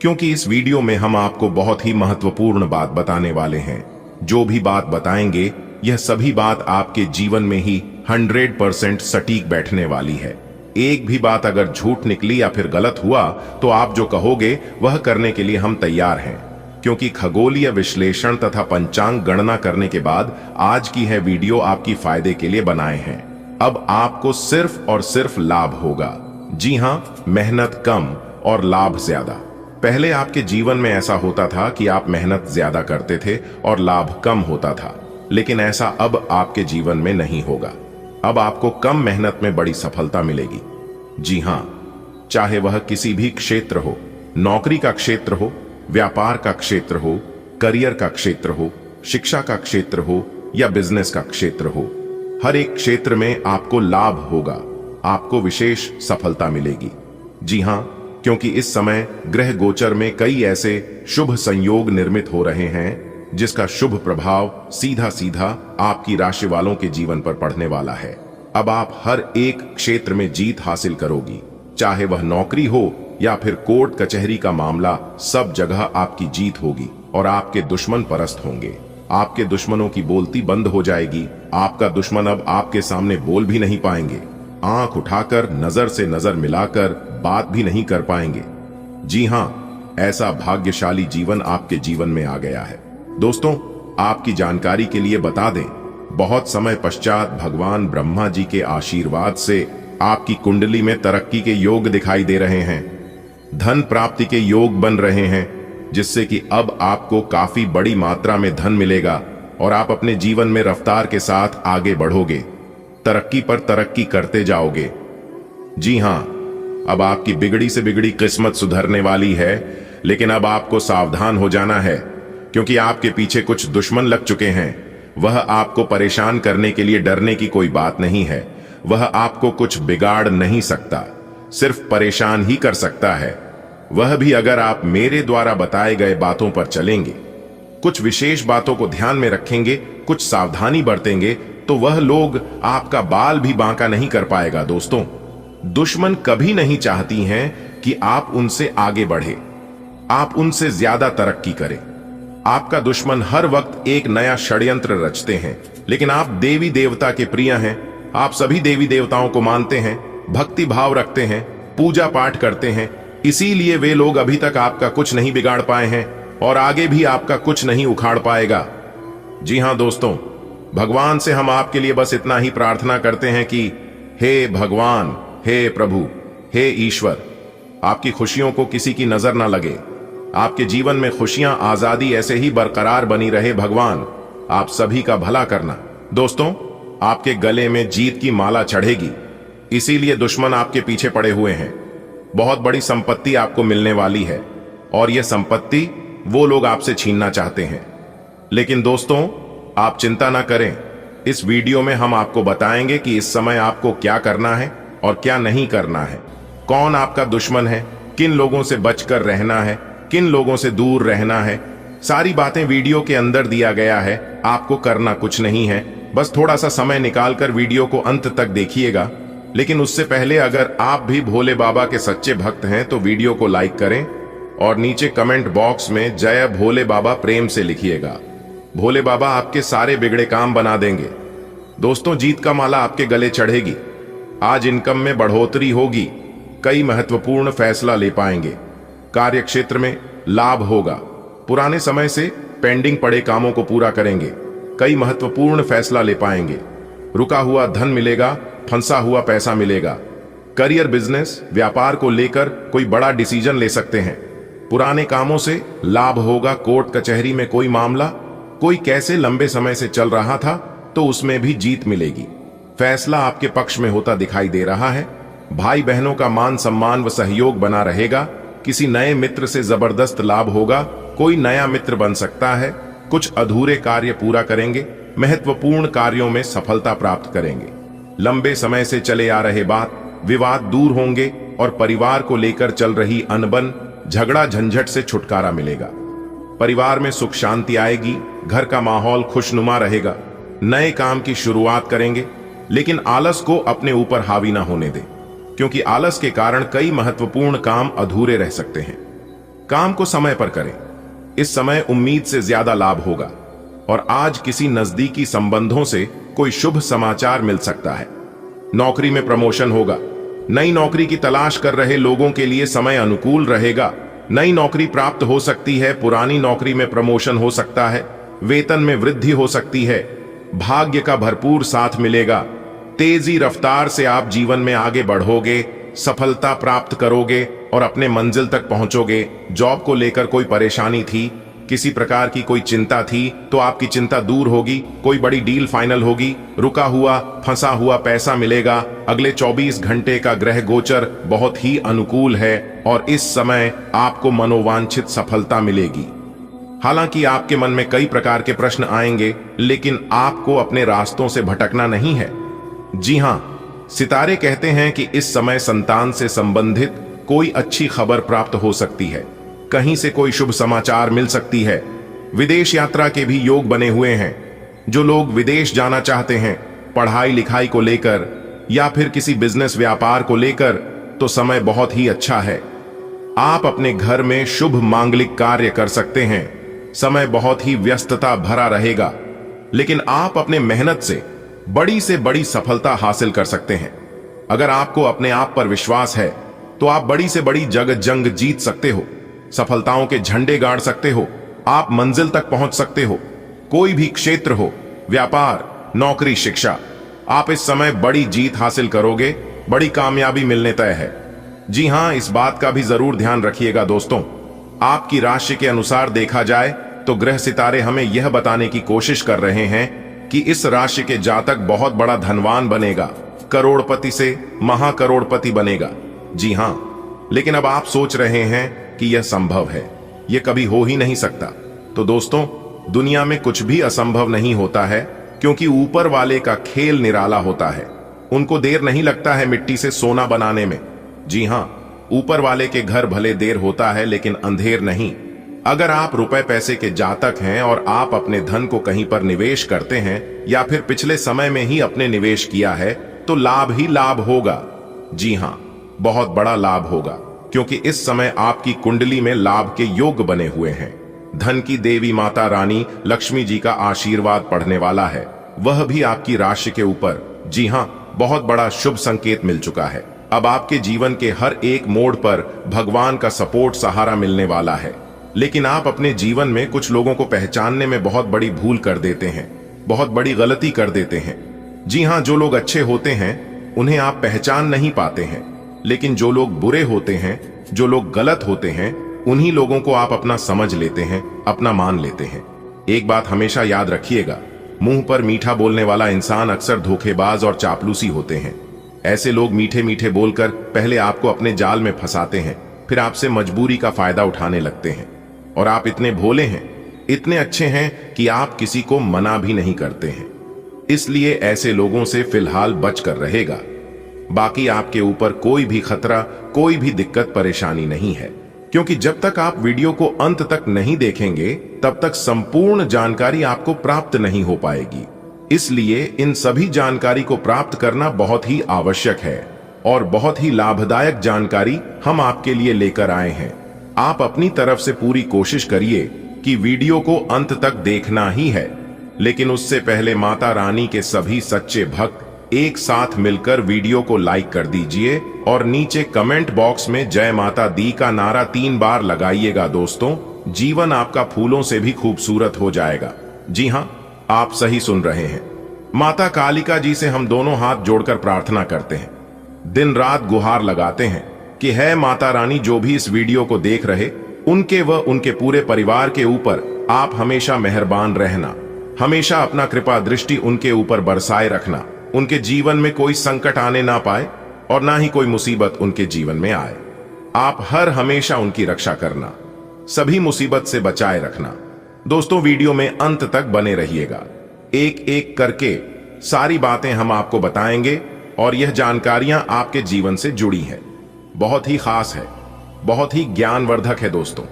क्योंकि इस वीडियो में हम आपको बहुत ही महत्वपूर्ण बात बताने वाले हैं। जो भी बात बताएंगे यह सभी बात आपके जीवन में ही 100% सटीक बैठने वाली है। एक भी बात अगर झूठ निकली या फिर गलत हुआ तो आप जो कहोगे वह करने के लिए हम तैयार हैं, क्योंकि खगोलीय विश्लेषण तथा पंचांग गणना करने के बाद आज की है वीडियो आपकी फायदे के लिए बनाए हैं। अब आपको सिर्फ और सिर्फ लाभ होगा। जी हां, मेहनत कम और लाभ ज्यादा। पहले आपके जीवन में ऐसा होता था कि आप मेहनत ज्यादा करते थे और लाभ कम होता था, लेकिन ऐसा अब आपके जीवन में नहीं होगा। अब आपको कम मेहनत में बड़ी सफलता मिलेगी। जी हां, चाहे वह किसी भी क्षेत्र हो, नौकरी का क्षेत्र हो, व्यापार का क्षेत्र हो, करियर का क्षेत्र हो, शिक्षा का क्षेत्र हो या बिजनेस का क्षेत्र हो, हर एक क्षेत्र में आपको लाभ होगा, आपको विशेष सफलता मिलेगी। जी हां, क्योंकि इस समय ग्रह गोचर में कई ऐसे शुभ संयोग निर्मित हो रहे हैं जिसका शुभ प्रभाव सीधा सीधा आपकी राशि वालों के जीवन पर पड़ने वाला है। अब आप हर एक क्षेत्र में जीत हासिल करोगी, चाहे वह नौकरी हो या फिर कोर्ट कचहरी का मामला, सब जगह आपकी जीत होगी और आपके दुश्मन परास्त होंगे। आपके दुश्मनों की बोलती बंद हो जाएगी। आपका दुश्मन अब आपके सामने बोल भी नहीं पाएंगे, आंख उठाकर नजर से नजर मिलाकर बात भी नहीं कर पाएंगे। जी हां, ऐसा भाग्यशाली जीवन आपके जीवन में आ गया है। दोस्तों, आपकी जानकारी के लिए बता दें, बहुत समय पश्चात भगवान ब्रह्मा जी के आशीर्वाद से आपकी कुंडली में तरक्की के योग दिखाई दे रहे हैं, धन प्राप्ति के योग बन रहे हैं, जिससे कि अब आपको काफी बड़ी मात्रा में धन मिलेगा और आप अपने जीवन में रफ्तार के साथ आगे बढ़ोगे, तरक्की पर तरक्की करते जाओगे। जी हां, अब आपकी बिगड़ी से बिगड़ी किस्मत सुधरने वाली है, लेकिन अब आपको सावधान हो जाना है, क्योंकि आपके पीछे कुछ दुश्मन लग चुके हैं। वह आपको परेशान करने के लिए डरने की कोई बात नहीं है। वह आपको कुछ बिगाड़ नहीं सकता, सिर्फ परेशान ही कर सकता है। वह भी अगर आप मेरे द्वारा बताए गए बातों पर चलेंगे, कुछ विशेष बातों को ध्यान में रखेंगे, कुछ सावधानी बरतेंगे, तो वह लोग आपका बाल भी बांका नहीं कर पाएगा। दोस्तों, दुश्मन कभी नहीं चाहती हैं कि आप उनसे आगे बढ़े, आप उनसे ज्यादा तरक्की करें। आपका दुश्मन हर वक्त एक नया षड्यंत्र रचते हैं, लेकिन आप देवी देवता के प्रिय हैं। आप सभी देवी देवताओं को मानते हैं, भक्ति भाव रखते हैं, पूजा पाठ करते हैं, इसीलिए वे लोग अभी तक आपका कुछ नहीं बिगाड़ पाए हैं और आगे भी आपका कुछ नहीं उखाड़ पाएगा। जी हां दोस्तों, भगवान से हम आपके लिए बस इतना ही प्रार्थना करते हैं कि हे भगवान, हे प्रभु, हे ईश्वर, आपकी खुशियों को किसी की नजर ना लगे, आपके जीवन में खुशियां, आजादी ऐसे ही बरकरार बनी रहे। भगवान आप सभी का भला करना। दोस्तों, आपके गले में जीत की माला चढ़ेगी, इसीलिए दुश्मन आपके पीछे पड़े हुए हैं। बहुत बड़ी संपत्ति आपको मिलने वाली है और यह संपत्ति वो लोग आपसे छीनना चाहते हैं। लेकिन दोस्तों, आप चिंता ना करें। इस वीडियो में हम आपको बताएंगे कि इस समय आपको क्या करना है और क्या नहीं करना है, कौन आपका दुश्मन है, किन लोगों से बचकर रहना है, किन लोगों से दूर रहना है। सारी बातें वीडियो के अंदर दिया गया है। आपको करना कुछ नहीं है, बस थोड़ा सा समय निकालकर वीडियो को अंत तक देखिएगा। लेकिन उससे पहले अगर आप भी भोले बाबा के सच्चे भक्त हैं तो वीडियो को लाइक करें और नीचे कमेंट बॉक्स में जय भोले बाबा प्रेम से लिखिएगा। भोले बाबा आपके सारे बिगड़े काम बना देंगे। दोस्तों, जीत का माला आपके गले चढ़ेगी। आज इनकम में बढ़ोतरी होगी। कई महत्वपूर्ण फैसला ले पाएंगे। कार्य क्षेत्र में लाभ होगा। पुराने समय से पेंडिंग पड़े कामों को पूरा करेंगे। कई महत्वपूर्ण फैसला ले पाएंगे। रुका हुआ धन मिलेगा, फंसा हुआ पैसा मिलेगा। करियर, बिजनेस, व्यापार को लेकर कोई बड़ा डिसीजन ले सकते हैं। पुराने कामों से लाभ होगा। कोर्ट कचहरी में कोई मामला, कोई कैसे लंबे समय से चल रहा था तो उसमें भी जीत मिलेगी। फैसला आपके पक्ष में होता दिखाई दे रहा है। भाई बहनों का मान सम्मान व सहयोग बना रहेगा। किसी नए मित्र से जबरदस्त लाभ होगा। कोई नया मित्र बन सकता है। कुछ अधूरे कार्य पूरा करेंगे। महत्वपूर्ण कार्यों में सफलता प्राप्त करेंगे। लंबे समय से चले आ रहे विवाद दूर होंगे और परिवार को लेकर चल रही अनबन, झगड़ा झंझट से छुटकारा मिलेगा। परिवार में सुख शांति आएगी। घर का माहौल खुशनुमा रहेगा। नए काम की शुरुआत करेंगे, लेकिन आलस को अपने ऊपर हावी ना होने दें, क्योंकि आलस के कारण कई महत्वपूर्ण काम अधूरे रह सकते हैं। काम को समय पर करें। इस समय उम्मीद से ज्यादा लाभ होगा और आज किसी नजदीकी संबंधों से कोई शुभ समाचार मिल सकता है। नौकरी में प्रमोशन होगा। नई नौकरी की तलाश कर रहे लोगों के लिए समय अनुकूल रहेगा। नई नौकरी प्राप्त हो सकती है। पुरानी नौकरी में प्रमोशन हो सकता है। वेतन में वृद्धि हो सकती है। भाग्य का भरपूर साथ मिलेगा। तेजी रफ्तार से आप जीवन में आगे बढ़ोगे, सफलता प्राप्त करोगे और अपने मंजिल तक पहुंचोगे। जॉब को लेकर कोई परेशानी थी, किसी प्रकार की कोई चिंता थी तो आपकी चिंता दूर होगी। कोई बड़ी डील फाइनल होगी। रुका हुआ फंसा हुआ पैसा मिलेगा। अगले 24 घंटे का ग्रह गोचर बहुत ही अनुकूल है और इस समय आपको मनोवांछित सफलता मिलेगी। हालांकि आपके मन में कई प्रकार के प्रश्न आएंगे, लेकिन आपको अपने रास्तों से भटकना नहीं है। जी हां, सितारे कहते हैं कि इस समय संतान से संबंधित कोई अच्छी खबर प्राप्त हो सकती है। कहीं से कोई शुभ समाचार मिल सकती है। विदेश यात्रा के भी योग बने हुए हैं। जो लोग विदेश जाना चाहते हैं, पढ़ाई लिखाई को लेकर या फिर किसी बिजनेस व्यापार को लेकर, तो समय बहुत ही अच्छा है। आप अपने घर में शुभ मांगलिक कार्य कर सकते हैं। समय बहुत ही व्यस्तता भरा रहेगा, लेकिन आप अपने मेहनत से बड़ी सफलता हासिल कर सकते हैं। अगर आपको अपने आप पर विश्वास है तो आप बड़ी से बड़ी जंग जीत सकते हो। सफलताओं के झंडे गाड़ सकते हो। आप मंजिल तक पहुंच सकते हो। कोई भी क्षेत्र हो, व्यापार, नौकरी, शिक्षा, आप इस समय बड़ी जीत हासिल करोगे। बड़ी कामयाबी मिलने तय है। जी हां, इस बात का भी जरूर ध्यान रखिएगा दोस्तों। आपकी राशि के अनुसार देखा जाए तो ग्रह सितारे हमें यह बताने की कोशिश कर रहे हैं कि इस राशि के जातक बहुत बड़ा धनवान बनेगा। करोड़पति से महाकरोड़पति बनेगा। जी हां, लेकिन अब आप सोच रहे हैं कि यह संभव है, यह कभी हो ही नहीं सकता। तो दोस्तों, दुनिया में कुछ भी असंभव नहीं होता है, क्योंकि ऊपर वाले का खेल निराला होता है। उनको देर नहीं लगता है मिट्टी से सोना बनाने में। जी हां, ऊपर वाले के घर भले देर होता है, लेकिन अंधेर नहीं। अगर आप रुपए पैसे के जातक हैं और आप अपने धन को कहीं पर निवेश करते हैं या फिर पिछले समय में ही अपने निवेश किया है, तो लाभ ही लाभ होगा। जी हां, बहुत बड़ा लाभ होगा, क्योंकि इस समय आपकी कुंडली में लाभ के योग बने हुए हैं। धन की देवी माता रानी लक्ष्मी जी का आशीर्वाद पढ़ने वाला है, वह भी आपकी राशि के ऊपर। जी हां, बहुत बड़ा शुभ संकेत मिल चुका है। अब आपके जीवन के हर एक मोड़ पर भगवान का सपोर्ट, सहारा मिलने वाला है। लेकिन आप अपने जीवन में कुछ लोगों को पहचानने में बहुत बड़ी भूल कर देते हैं, बहुत बड़ी गलती कर देते हैं। जी हां, जो लोग अच्छे होते हैं उन्हें आप पहचान नहीं पाते हैं, लेकिन जो लोग बुरे होते हैं, जो लोग गलत होते हैं, उन्हीं लोगों को आप अपना समझ लेते हैं, अपना मान लेते हैं। एक बात हमेशा याद रखिएगा, मुंह पर मीठा बोलने वाला इंसान अक्सर धोखेबाज और चापलूसी होते हैं। ऐसे लोग मीठे मीठे बोलकर पहले आपको अपने जाल में फंसाते हैं, फिर आपसे मजबूरी का फायदा उठाने लगते हैं। और आप इतने भोले हैं, इतने अच्छे हैं कि आप किसी को मना भी नहीं करते हैं। इसलिए ऐसे लोगों से फिलहाल बचकर रहेगा। बाकी आपके ऊपर कोई भी खतरा, कोई भी दिक्कत परेशानी नहीं है, क्योंकि जब तक आप वीडियो को अंत तक नहीं देखेंगे तब तक संपूर्ण जानकारी आपको प्राप्त नहीं हो पाएगी। इसलिए इन सभी जानकारी को प्राप्त करना बहुत ही आवश्यक है और बहुत ही लाभदायक जानकारी हम आपके लिए लेकर आए हैं। आप अपनी तरफ से पूरी कोशिश करिए कि वीडियो को अंत तक देखना ही है, लेकिन उससे पहले माता रानी के सभी सच्चे भक्त एक साथ मिलकर वीडियो को लाइक कर दीजिए और नीचे कमेंट बॉक्स में जय माता दी का नारा 3 बार लगाइएगा। दोस्तों, जीवन आपका फूलों से भी खूबसूरत हो जाएगा। जी हां, आप सही सुन रहे हैं। माता कालिका जी से हम दोनों हाथ जोड़कर प्रार्थना करते हैं, दिन रात गुहार लगाते हैं कि है माता रानी, जो भी इस वीडियो को देख रहे, उनके व उनके पूरे परिवार के ऊपर आप हमेशा मेहरबान रहना, हमेशा अपना कृपा दृष्टि उनके ऊपर बरसाए रखना, उनके जीवन में कोई संकट आने ना पाए और ना ही कोई मुसीबत उनके जीवन में आए। आप हर हमेशा उनकी रक्षा करना, सभी मुसीबत से बचाए रखना। दोस्तों, वीडियो में अंत तक बने रहिएगा। एक एक करके सारी बातें हम आपको बताएंगे और यह जानकारियां आपके जीवन से जुड़ी है, बहुत ही खास है, बहुत ही ज्ञानवर्धक है। दोस्तों,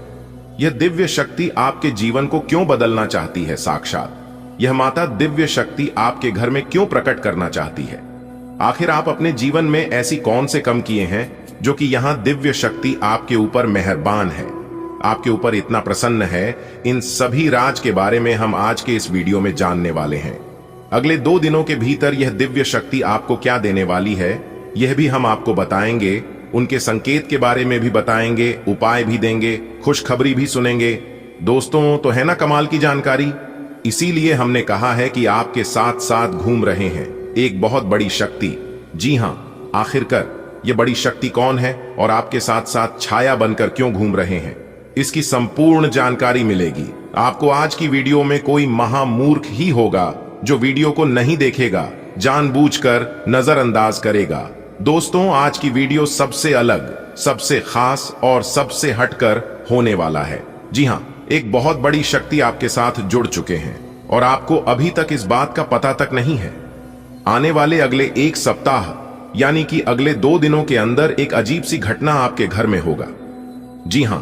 यह दिव्य शक्ति आपके जीवन को क्यों बदलना चाहती है? साक्षात यह माता दिव्य शक्ति आपके घर में क्यों प्रकट करना चाहती है? आखिर आप अपने जीवन में ऐसी कौन से कम किए हैं जो कि यहां दिव्य शक्ति आपके ऊपर मेहरबान है, आपके ऊपर इतना प्रसन्न है? इन सभी राज के बारे में हम आज के इस वीडियो में जानने वाले हैं। अगले 2 दिनों के भीतर यह दिव्य शक्ति आपको क्या देने वाली है, यह भी हम आपको बताएंगे। उनके संकेत के बारे में भी बताएंगे, उपाय भी देंगे, खुशखबरी भी सुनेंगे। दोस्तों, तो है ना कमाल की जानकारी? इसीलिए हमने कहा है कि आपके साथ साथ घूम रहे हैं एक बहुत बड़ी शक्ति। जी हां, आखिरकार यह बड़ी शक्ति कौन है और आपके साथ साथ छाया बनकर क्यों घूम रहे हैं, इसकी संपूर्ण जानकारी मिलेगी आपको। आज की वीडियो में कोई महामूर्ख ही होगा जो वीडियो को नहीं देखेगा, जानबूझकर नजरअंदाज करेगा। दोस्तों, आज की वीडियो सबसे अलग, सबसे खास और सबसे हटकर होने वाला है। जी हां, एक बहुत बड़ी शक्ति आपके साथ जुड़ चुके हैं और आपको अभी तक इस बात का पता तक नहीं है। आने वाले अगले 1 सप्ताह यानी कि अगले 2 दिनों के अंदर एक अजीब सी घटना आपके घर में होगा। जी हां,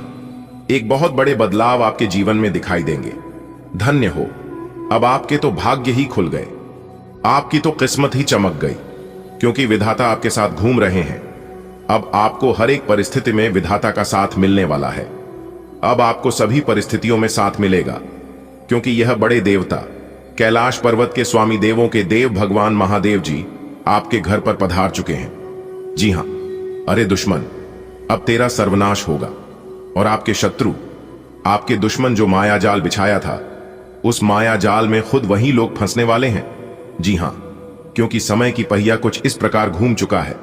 एक बहुत बड़े बदलाव आपके जीवन में दिखाई देंगे। धन्य हो, अब आपके तो भाग्य ही खुल गए, आपकी तो किस्मत ही चमक गई, क्योंकि विधाता आपके साथ घूम रहे हैं। अब आपको हर एक परिस्थिति में विधाता का साथ मिलने वाला है। अब आपको सभी परिस्थितियों में साथ मिलेगा, क्योंकि यह बड़े देवता, कैलाश पर्वत के स्वामी देवों के देव भगवान महादेव जी आपके घर पर पधार चुके हैं। जी हां, अरे दुश्मन, अब तेरा सर्वनाश होगा और आपके शत्रु, आपके दुश्मन जो माया जाल बिछाया था, उस माया जाल में खुद वही लोग फंसने वाले हैं। जी हां, क्योंकि समय की पहिया कुछ इस प्रकार घूम चुका है,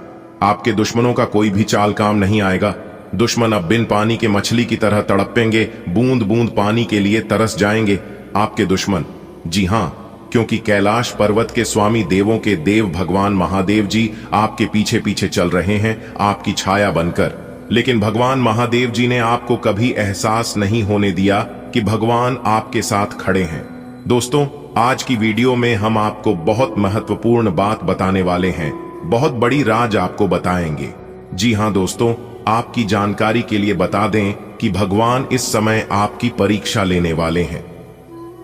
आपके दुश्मनों का कोई भी चाल काम नहीं आएगा। दुश्मन अब बिन पानी के मछली की तरह तड़पेंगे, बूंद बूंद पानी के लिए तरस जाएंगे आपके दुश्मन। जी हां, क्योंकि कैलाश पर्वत के स्वामी देवों के देव भगवान महादेव जी आपके पीछे पीछे चल रहे हैं, आपकी छाया बनकर। लेकिन भगवान महादेव जी ने आपको कभी एहसास नहीं होने दिया कि भगवान आपके साथ खड़े हैं। दोस्तों, आज की वीडियो में हम आपको बहुत महत्वपूर्ण बात बताने वाले हैं, बहुत बड़ी राज आपको बताएंगे। जी हां दोस्तों, आपकी जानकारी के लिए बता दें कि भगवान इस समय आपकी परीक्षा लेने वाले हैं।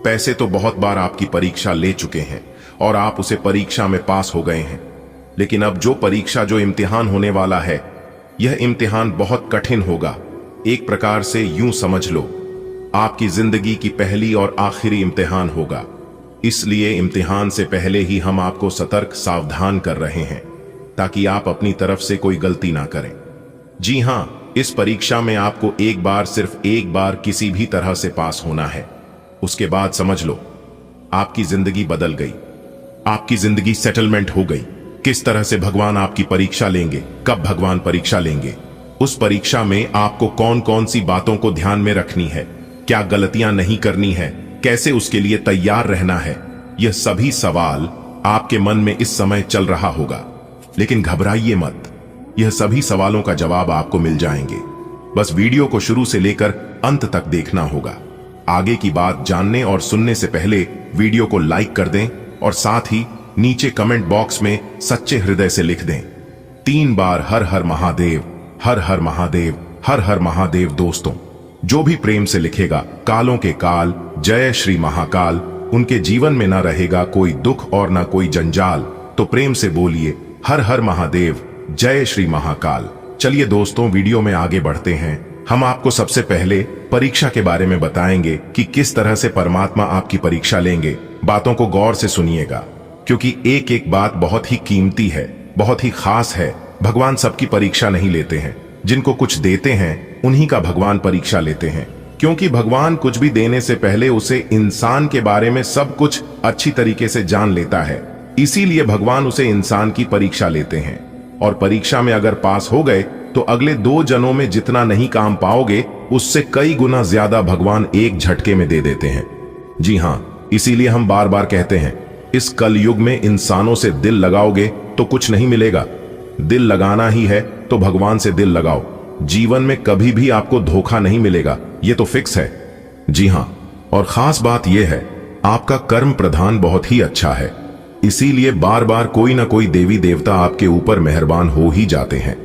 पैसे तो बहुत बार आपकी परीक्षा ले चुके हैं और आप उसे परीक्षा में पास हो गए हैं, लेकिन अब जो परीक्षा, जो इम्तिहान होने वाला है, यह इम्तिहान बहुत कठिन होगा। एक प्रकार से यूं समझ लो, आपकी जिंदगी की पहली और आखिरी इम्तिहान होगा। इसलिए इम्तिहान से पहले ही हम आपको सतर्क, सावधान कर रहे हैं, ताकि आप अपनी तरफ से कोई गलती ना करें। जी हां, इस परीक्षा में आपको एक बार, सिर्फ एक बार किसी भी तरह से पास होना है। उसके बाद समझ लो, आपकी जिंदगी बदल गई, आपकी जिंदगी सेटलमेंट हो गई। किस तरह से भगवान आपकी परीक्षा लेंगे, कब भगवान परीक्षा लेंगे, उस परीक्षा में आपको कौन कौन सी बातों को ध्यान में रखनी है, क्या गलतियां नहीं करनी है, कैसे उसके लिए तैयार रहना है, यह सभी सवाल आपके मन में इस समय चल रहा होगा। लेकिन घबराइए मत, यह सभी सवालों का जवाब आपको मिल जाएंगे। बस वीडियो को शुरू से लेकर अंत तक देखना होगा। आगे की बात जानने और सुनने से पहले वीडियो को लाइक कर दें और साथ ही नीचे कमेंट बॉक्स में सच्चे हृदय से लिख दें 3 बार हर हर महादेव, हर हर महादेव, हर हर महादेव। दोस्तों, जो भी प्रेम से लिखेगा कालों के काल, जय श्री महाकाल, उनके जीवन में ना रहेगा कोई दुख और ना कोई जंजाल। तो प्रेम से बोलिए हर हर महादेव, जय श्री महाकाल। चलिए दोस्तों, वीडियो में आगे बढ़ते हैं। हम आपको सबसे पहले परीक्षा के बारे में बताएंगे कि किस तरह से परमात्मा आपकी परीक्षा लेंगे। बातों को गौर से सुनिएगा, क्योंकि एक एक बात बहुत ही कीमती है, बहुत ही खास है। भगवान सबकी परीक्षा नहीं लेते हैं, जिनको कुछ देते हैं उन्हीं का भगवान परीक्षा लेते हैं, क्योंकि भगवान कुछ भी देने से पहले उसे इंसान के बारे में सब कुछ अच्छी तरीके से जान लेता है। इसीलिए भगवान उसे इंसान की परीक्षा लेते हैं, और परीक्षा में अगर पास हो गए तो अगले 2 जन्मों में जितना नहीं काम पाओगे उससे कई गुना ज्यादा भगवान एक झटके में दे देते हैं। जी हाँ, इसीलिए हम बार बार कहते हैं, इस कलयुग में इंसानों से दिल लगाओगे तो कुछ नहीं मिलेगा। दिल लगाना ही है तो भगवान से दिल लगाओ। जीवन में कभी भी आपको धोखा नहीं मिलेगा, ये तो फिक्स है। जी हाँ, और खास बात यह है, आपका कर्म प्रधान बहुत ही अच्छा है, इसीलिए बार बार कोई ना कोई देवी देवता आपके ऊपर मेहरबान हो ही जाते हैं।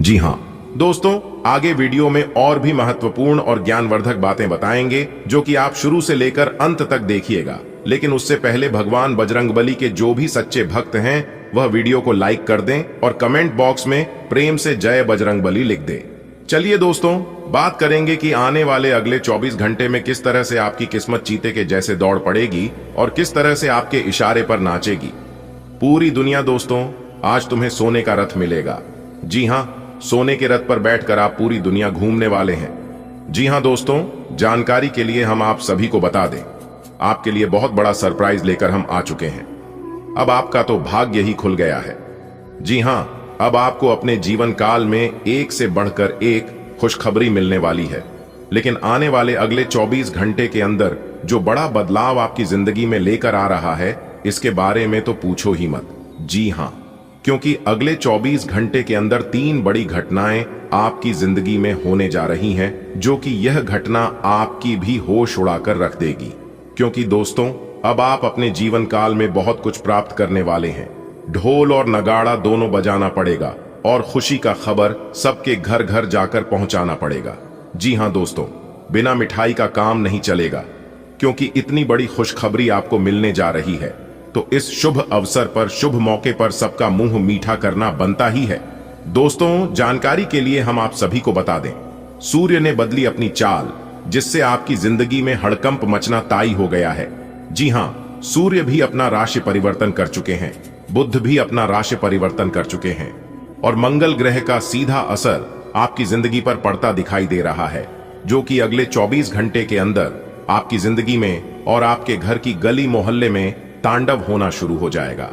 जी हाँ दोस्तों, आगे वीडियो में और भी महत्वपूर्ण और ज्ञानवर्धक बातें बताएंगे, जो कि आप शुरू से लेकर अंत तक देखिएगा। लेकिन उससे पहले भगवान बजरंगबली के जो भी सच्चे भक्त हैं वह वीडियो को लाइक कर दें और कमेंट बॉक्स में प्रेम से जय बजरंगबली लिख दें। चलिए दोस्तों, बात करेंगे कि आने वाले अगले 24 घंटे में किस तरह से आपकी किस्मत चीते के जैसे दौड़ पड़ेगी और किस तरह से आपके इशारे पर नाचेगी। पूरी दुनिया दोस्तों, आज तुम्हें सोने का रथ मिलेगा। जी हाँ, सोने के रथ पर बैठकर आप पूरी दुनिया घूमने वाले हैं। जी हाँ दोस्तों, जानकारी के लिए हम आप सभी को बता दें, आपके लिए बहुत बड़ा सरप्राइज लेकर हम आ चुके हैं। अब आपका तो भाग्य ही खुल गया है। जी हाँ, अब आपको अपने जीवन काल में एक से बढ़कर एक खुशखबरी मिलने वाली है। लेकिन आने वाले अगले 24 घंटे के अंदर जो बड़ा बदलाव आपकी जिंदगी में लेकर आ रहा है, इसके बारे में तो पूछो ही मत। जी हाँ, क्योंकि अगले 24 घंटे के अंदर 3 बड़ी घटनाएं आपकी जिंदगी में होने जा रही हैं, जो कि यह घटना आपकी भी होश उड़ाकर रख देगी। क्योंकि दोस्तों, अब आप अपने जीवन काल में बहुत कुछ प्राप्त करने वाले हैं। ढोल और नगाड़ा दोनों बजाना पड़ेगा और खुशी का खबर सबके घर घर जाकर पहुंचाना पड़ेगा। जी हां दोस्तों, बिना मिठाई का काम नहीं चलेगा, क्योंकि इतनी बड़ी खुशखबरी आपको मिलने जा रही है। तो इस शुभ अवसर पर, शुभ मौके पर सबका मुंह मीठा करना बनता ही है। दोस्तों, जानकारी के लिए हम आप सभी को बता दें, सूर्य ने बदली अपनी चाल, जिससे आपकी जिंदगी में हड़कंप मचना तय हो गया है। जी हाँ, सूर्य भी अपना राशि परिवर्तन कर चुके हैं, बुध भी अपना राशि परिवर्तन कर चुके हैं, और मंगल ग्रह का सीधा असर आपकी जिंदगी पर पड़ता दिखाई दे रहा है, जो कि अगले 24 घंटे के अंदर आपकी जिंदगी में और आपके घर की गली मोहल्ले में तांडव होना शुरू हो जाएगा।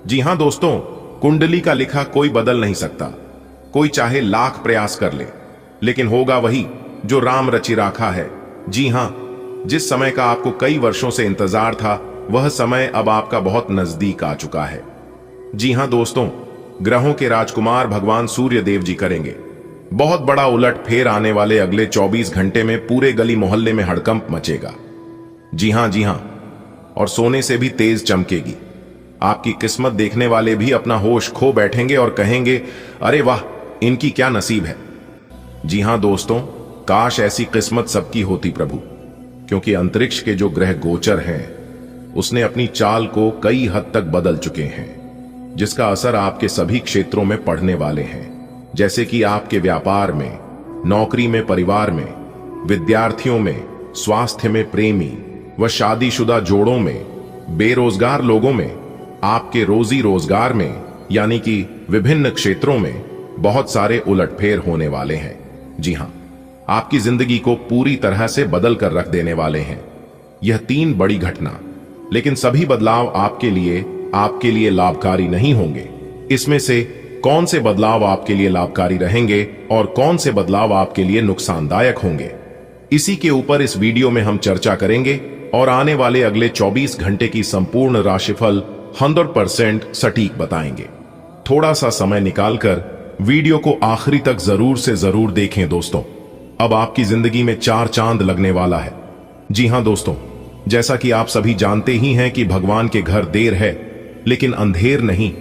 जी हां दोस्तों, कुंडली का लिखा कोई बदल नहीं सकता, कोई चाहे लाख प्रयास कर ले, लेकिन होगा वही जो राम रचि राखा है। जी हां, जिस समय का आपको कई वर्षों से इंतजार था, वह समय अब आपका बहुत नजदीक आ चुका है। जी हां दोस्तों, ग्रहों के राजकुमार भगवान सूर्य देव जी करेंगे बहुत बड़ा उलट फेर। आने वाले अगले 24 घंटे में पूरे गली मोहल्ले में हड़कंप मचेगा। जी हां, और सोने से भी तेज चमकेगी। आपकी किस्मत देखने वाले भी अपना होश खो बैठेंगे और कहेंगे, अरे वाह, इनकी क्या नसीब है। जी हां दोस्तों, काश ऐसी किस्मत सबकी होती प्रभु, क्योंकि अंतरिक्ष के जो ग्रह गोचर हैं, उसने अपनी चाल को कई हद तक बदल चुके हैं, जिसका असर आपके सभी क्षेत्रों में पड़ने वाले हैं। जैसे कि आपके व्यापार में, नौकरी में, परिवार में, विद्यार्थियों में, स्वास्थ्य में, प्रेमी व शादीशुदा जोड़ों में, बेरोजगार लोगों में, आपके रोजी रोजगार में, यानी कि विभिन्न क्षेत्रों में बहुत सारे उलटफेर होने वाले हैं। जी हां, आपकी जिंदगी को पूरी तरह से बदल कर रख देने वाले हैं यह 3 बड़ी घटना। लेकिन सभी बदलाव आपके लिए लाभकारी नहीं होंगे। इसमें से कौन से बदलाव आपके लिए लाभकारी रहेंगे और कौन से बदलाव आपके लिए नुकसानदायक होंगे, इसी के ऊपर इस वीडियो में हम चर्चा करेंगे और आने वाले अगले 24 घंटे की संपूर्ण राशिफल 100% सटीक बताएंगे। थोड़ा सा समय निकालकर वीडियो को आखिरी तक जरूर से जरूर देखें दोस्तों। अब आपकी जिंदगी में 4 चांद लगने वाला है। जी हां दोस्तों, जैसा कि आप सभी जानते ही हैं कि भगवान के घर देर है लेकिन अंधेर नहीं।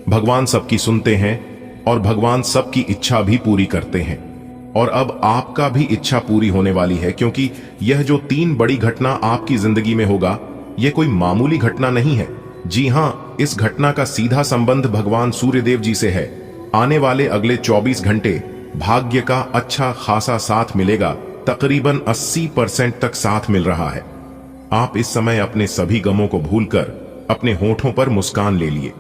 भगवान सबकी सुनते हैं और भगवान सबकी इच्छा भी पूरी करते हैं। और अब आपका भी इच्छा पूरी होने वाली है, क्योंकि यह जो 3 बड़ी घटना आपकी जिंदगी में होगा, यह कोई मामूली घटना नहीं है। जी हां, इस घटना का सीधा संबंध भगवान सूर्यदेव जी से है। आने वाले अगले 24 घंटे भाग्य का अच्छा खासा साथ मिलेगा। तकरीबन 80% तक साथ मिल रहा है। आप इस समय अपने सभी गमों को भूलकर अपने होठों पर मुस्कान ले लिए,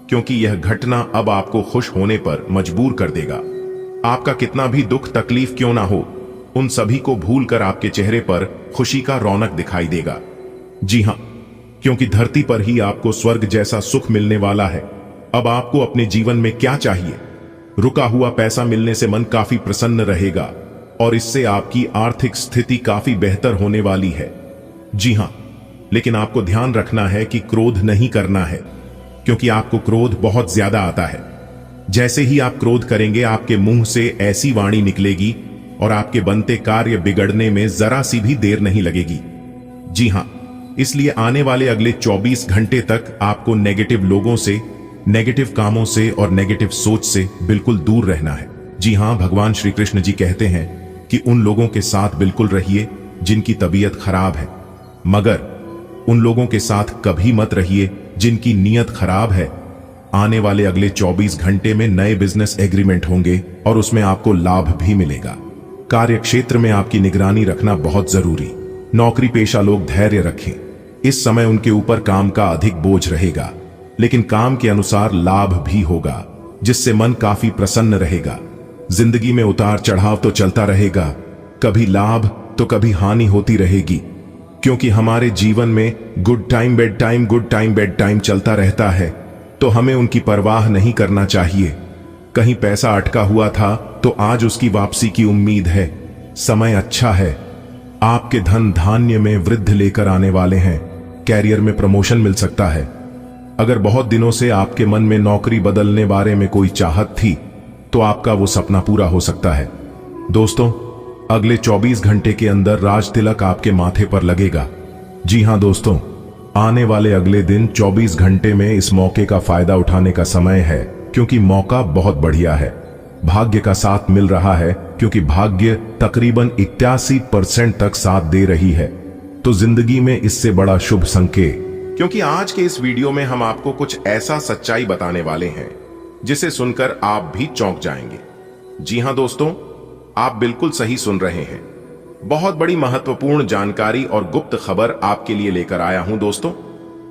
क्योंकि यह घटना अब आपको खुश होने पर मजबूर कर देगा। आपका कितना भी दुख तकलीफ क्यों ना हो, उन सभी को भूलकर आपके चेहरे पर खुशी का रौनक दिखाई देगा। जी हां, क्योंकि धरती पर ही आपको स्वर्ग जैसा सुख मिलने वाला है। अब आपको अपने जीवन में क्या चाहिए? रुका हुआ पैसा मिलने से मन काफी प्रसन्न रहेगा और इससे आपकी आर्थिक स्थिति काफी बेहतर होने वाली है। जी हां, लेकिन आपको ध्यान रखना है कि क्रोध नहीं करना है, क्योंकि आपको क्रोध बहुत ज्यादा आता है। जैसे ही आप क्रोध करेंगे, आपके मुंह से ऐसी वाणी निकलेगी और आपके बनते कार्य बिगड़ने में जरा सी भी देर नहीं लगेगी। जी हां, इसलिए आने वाले अगले 24 घंटे तक आपको नेगेटिव लोगों से, नेगेटिव कामों से और नेगेटिव सोच से बिल्कुल दूर रहना है। जी हां, भगवान श्री कृष्ण जी कहते हैं कि उन लोगों के साथ बिल्कुल रहिए जिनकी तबीयत खराब है, मगर उन लोगों के साथ कभी मत रहिए जिनकी नीयत खराब है। आने वाले अगले 24 घंटे में नए बिजनेस एग्रीमेंट होंगे और उसमें आपको लाभ भी मिलेगा। कार्य क्षेत्र में आपकी निगरानी रखना बहुत जरूरी। नौकरी पेशा लोग धैर्य रखें। इस समय उनके ऊपर काम का अधिक बोझ रहेगा, लेकिन काम के अनुसार लाभ भी होगा, जिससे मन काफी प्रसन्न रहेगा। जिंदगी में उतार चढ़ाव तो चलता रहेगा, कभी लाभ तो कभी हानि होती रहेगी, क्योंकि हमारे जीवन में good time bed time, good time bed time चलता रहता है। तो हमें उनकी परवाह नहीं करना चाहिए। कहीं पैसा अटका हुआ था तो आज उसकी वापसी की उम्मीद है। समय अच्छा है। आपके धन धान्य में वृद्धि लेकर आने वाले हैं। कैरियर में प्रमोशन मिल सकता है। अगर बहुत दिनों से आपके मन में नौकरी बदलने बारे में कोई चाहत थी, तो आपका वो सपना पूरा हो सकता है। दोस्तों, अगले 24 घंटे के अंदर राज तिलक आपके माथे पर लगेगा। जी हां दोस्तों, आने वाले अगले दिन 24 घंटे में इस मौके का फायदा उठाने का समय है, क्योंकि मौका बहुत बढ़िया है। भाग्य का साथ मिल रहा है, क्योंकि भाग्य तकरीबन 81% तक साथ दे रही है। तो जिंदगी में इससे बड़ा शुभ संकेत, क्योंकि आज के इस वीडियो में हम आपको कुछ ऐसा सच्चाई बताने वाले हैं जिसे सुनकर आप भी चौंक जाएंगे। जी हां दोस्तों, आप बिल्कुल सही सुन रहे हैं। बहुत बड़ी महत्वपूर्ण जानकारी और गुप्त खबर आपके लिए लेकर आया हूं दोस्तों।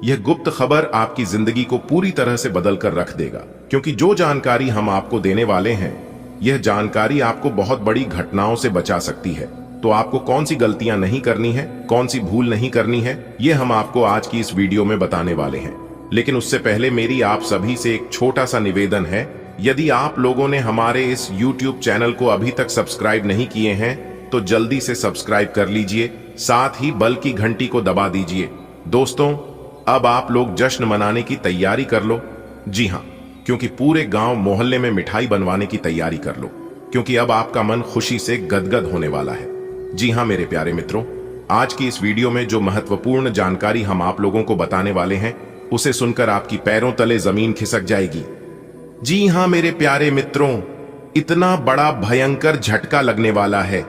यह गुप्त खबर आपकी जिंदगी को पूरी तरह से बदल कर रख देगा, क्योंकि जो जानकारी हम आपको देने वाले हैं, यह जानकारी आपको बहुत बड़ी घटनाओं से बचा सकती है। तो आपको कौन सी गलतियां नहीं करनी है, कौन सी भूल नहीं करनी है, यह हम आपको आज की इस वीडियो में बताने वाले हैं। लेकिन उससे पहले मेरी आप सभी से एक छोटा सा निवेदन है। यदि आप लोगों ने हमारे इस YouTube चैनल को अभी तक सब्सक्राइब नहीं किए हैं, तो जल्दी से सब्सक्राइब कर लीजिए, साथ ही बेल की घंटी को दबा दीजिए। दोस्तों, अब आप लोग जश्न मनाने की तैयारी कर लो। जी हां, क्योंकि पूरे गांव मोहल्ले में मिठाई बनवाने की तैयारी कर लो, क्योंकि अब आपका मन खुशी से गदगद होने वाला है। जी हां मेरे प्यारे मित्रों, आज की इस वीडियो में जो महत्वपूर्ण जानकारी हम आप लोगों को बताने वाले हैं, उसे सुनकर आपकी पैरों तले जमीन खिसक जाएगी। जी हां मेरे प्यारे मित्रों, इतना बड़ा भयंकर झटका लगने वाला है,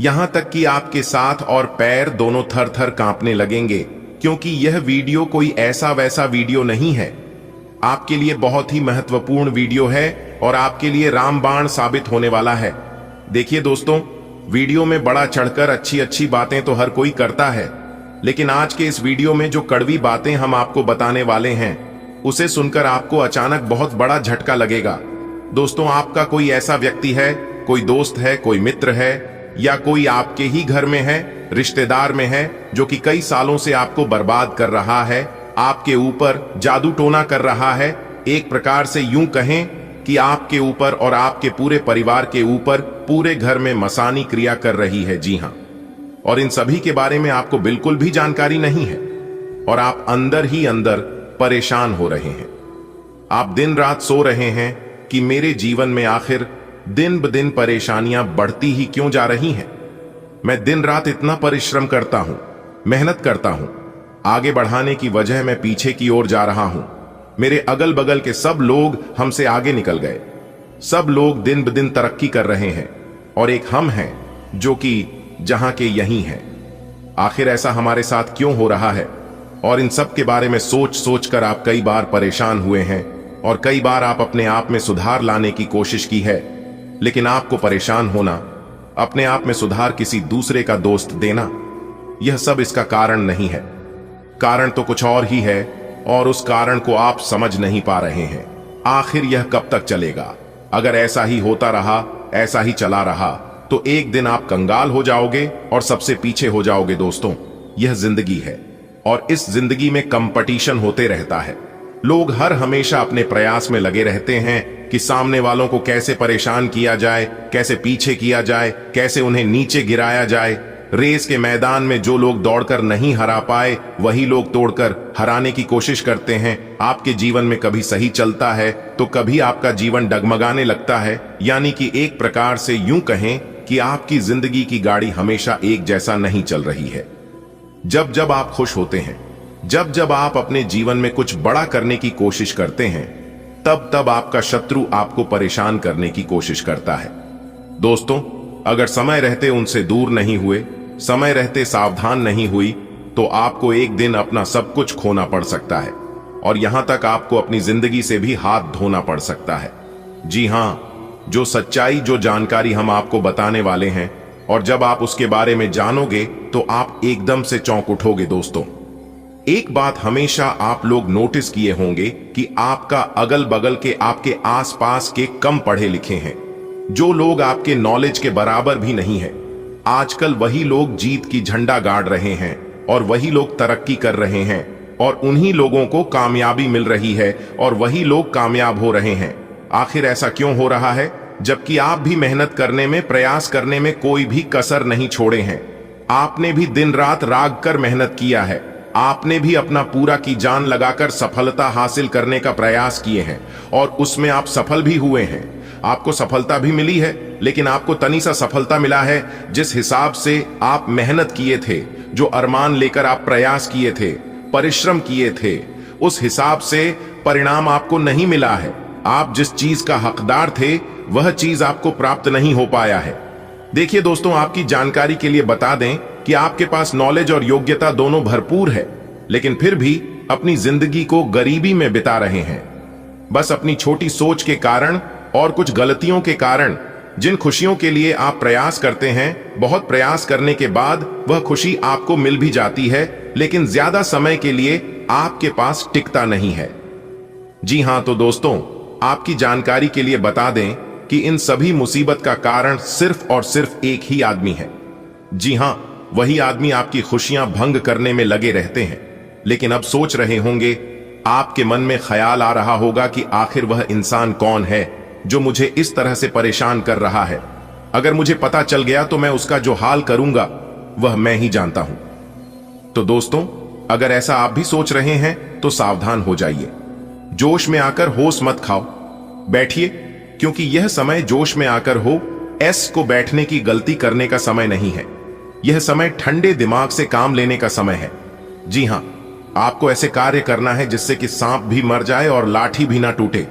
यहां तक कि आपके साथ और पैर दोनों थर थर कांपने लगेंगे, क्योंकि यह वीडियो कोई ऐसा वैसा वीडियो नहीं है। आपके लिए बहुत ही महत्वपूर्ण वीडियो है और आपके लिए रामबाण साबित होने वाला है। देखिए दोस्तों, वीडियो में बड़ा चढ़कर अच्छी अच्छी बातें तो हर कोई करता है, लेकिन आज के इस वीडियो में जो कड़वी बातें हम आपको बताने वाले हैं, उसे सुनकर आपको अचानक बहुत बड़ा झटका लगेगा। दोस्तों, आपका कोई ऐसा व्यक्ति है, कोई दोस्त है, कोई मित्र है, या कोई आपके ही घर में है, रिश्तेदार में है, जो कि कई सालों से आपको बर्बाद कर रहा है, आपके ऊपर जादू टोना कर रहा है। एक प्रकार से यूं कहें कि आपके ऊपर और आपके पूरे परिवार के ऊपर पूरे घर में मसानी क्रिया कर रही है। जी हां, और इन सभी के बारे में आपको बिल्कुल भी जानकारी नहीं है और आप अंदर ही अंदर परेशान हो रहे हैं। आप दिन रात सो रहे हैं कि मेरे जीवन में आखिर दिन ब दिन परेशानियां बढ़ती ही क्यों जा रही हैं? मैं दिन रात इतना परिश्रम करता हूं, मेहनत करता हूं, आगे बढ़ाने की वजह मैं पीछे की ओर जा रहा हूं। मेरे अगल बगल के सब लोग हमसे आगे निकल गए। सब लोग दिन ब दिन तरक्की कर रहे हैं और एक हम हैं जो कि जहां के यहीं हैं। आखिर ऐसा हमारे साथ क्यों हो रहा है? और इन सब के बारे में सोच सोच कर आप कई बार परेशान हुए हैं और कई बार आप अपने आप में सुधार लाने की कोशिश की है, लेकिन आपको परेशान होना, अपने आप में सुधार किसी दूसरे का दोस्त देना, यह सब इसका कारण नहीं है। कारण तो कुछ और ही है और उस कारण को आप समझ नहीं पा रहे हैं। आखिर यह कब तक चलेगा? अगर ऐसा ही होता रहा, ऐसा ही चला रहा, तो एक दिन आप कंगाल हो जाओगे और सबसे पीछे हो जाओगे। दोस्तों, यह जिंदगी है और इस जिंदगी में कंपटीशन होते रहता है। लोग हर हमेशा अपने प्रयास में लगे रहते हैं कि सामने वालों को कैसे परेशान किया जाए, कैसे पीछे किया जाए, कैसे उन्हें नीचे गिराया जाए। रेस के मैदान में जो लोग दौड़कर नहीं हरा पाए, वही लोग तोड़कर हराने की कोशिश करते हैं। आपके जीवन में कभी सही चलता है तो कभी आपका जीवन डगमगाने लगता है। यानी कि एक प्रकार से यूं कहें कि आपकी जिंदगी की गाड़ी हमेशा एक जैसा नहीं चल रही है। जब जब आप खुश होते हैं, जब जब आप अपने जीवन में कुछ बड़ा करने की कोशिश करते हैं, तब तब आपका शत्रु आपको परेशान करने की कोशिश करता है। दोस्तों, अगर समय रहते उनसे दूर नहीं हुए, समय रहते सावधान नहीं हुई, तो आपको एक दिन अपना सब कुछ खोना पड़ सकता है और यहां तक आपको अपनी जिंदगी से भी हाथ धोना पड़ सकता है। जी हां, जो सच्चाई, जो जानकारी हम आपको बताने वाले हैं, और जब आप उसके बारे में जानोगे तो आप एकदम से चौंक उठोगे। दोस्तों, एक बात हमेशा आप लोग नोटिस किए होंगे कि आपका अगल बगल के, आपके आसपास के कम पढ़े लिखे हैं, जो लोग आपके नॉलेज के बराबर भी नहीं है, आजकल वही लोग जीत की झंडा गाड़ रहे हैं और वही लोग तरक्की कर रहे हैं और उन्हीं लोगों को कामयाबी मिल रही है और वही लोग कामयाब हो रहे हैं। आखिर ऐसा क्यों हो रहा है? जबकि आप भी मेहनत करने में, प्रयास करने में कोई भी कसर नहीं छोड़े हैं। आपने भी दिन रात राग कर मेहनत किया है। आपने भी अपना पूरा की जान लगाकर सफलता हासिल करने का प्रयास किए हैं और उसमें आप सफल भी हुए हैं। आपको सफलता भी मिली है, लेकिन आपको तनी सा सफलता मिला है जिस हिसाब से आप मेहनत किए थे, जो अरमान लेकर आप प्रयास किए थे, परिश्रम किए थे, उस हिसाब से परिणाम आपको नहीं मिला है। आप जिस चीज का हकदार थे, वह चीज आपको प्राप्त नहीं हो पाया है। देखिए दोस्तों, आपकी जानकारी के लिए बता दें कि आपके पास नॉलेज और योग्यता दोनों भरपूर है, लेकिन फिर भी अपनी जिंदगी को गरीबी में बिता रहे हैं। बस अपनी छोटी सोच के कारण और कुछ गलतियों के कारण जिन खुशियों के लिए आप प्रयास करते हैं, बहुत प्रयास करने के बाद वह खुशी आपको मिल भी जाती है, लेकिन ज्यादा समय के लिए आपके पास टिकता नहीं है। जी हां, तो दोस्तों, आपकी जानकारी के लिए बता दें कि इन सभी मुसीबत का कारण सिर्फ और सिर्फ एक ही आदमी है। जी हां, वही आदमी आपकी खुशियां भंग करने में लगे रहते हैं। लेकिन अब सोच रहे होंगे, आपके मन में ख्याल आ रहा होगा कि आखिर वह इंसान कौन है जो मुझे इस तरह से परेशान कर रहा है। अगर मुझे पता चल गया तो मैं उसका जो हाल करूंगा वह मैं ही जानता हूं। तो दोस्तों, अगर ऐसा आप भी सोच रहे हैं तो सावधान हो जाइए। जोश में आकर होश मत खाओ, बैठिए, क्योंकि यह समय जोश में आकर हो एस को बैठने की गलती करने का समय नहीं है। यह समय ठंडे दिमाग से काम लेने का समय है। जी हां, आपको ऐसे कार्य करना है जिससे कि सांप भी मर जाए और लाठी भी ना टूटे।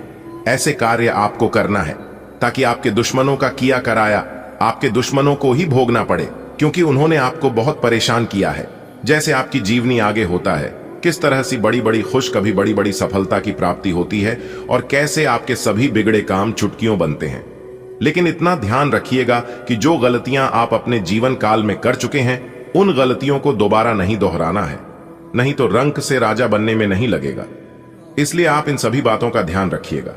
ऐसे कार्य आपको करना है ताकि आपके दुश्मनों का किया कराया आपके दुश्मनों को ही भोगना पड़े, क्योंकि उन्होंने आपको बहुत परेशान किया है। जैसे आपकी जीवनी आगे होता है, किस तरह से बड़ी बड़ी खुश, कभी बड़ी बड़ी सफलता की प्राप्ति होती है और कैसे आपके सभी बिगड़े काम चुटकियों बनते हैं। लेकिन इतना ध्यान रखिएगा कि जो गलतियां आप अपने जीवन काल में कर चुके हैं, उन गलतियों को दोबारा नहीं दोहराना है, नहीं तो रंक से राजा बनने में नहीं लगेगा। इसलिए आप इन सभी बातों का ध्यान रखिएगा।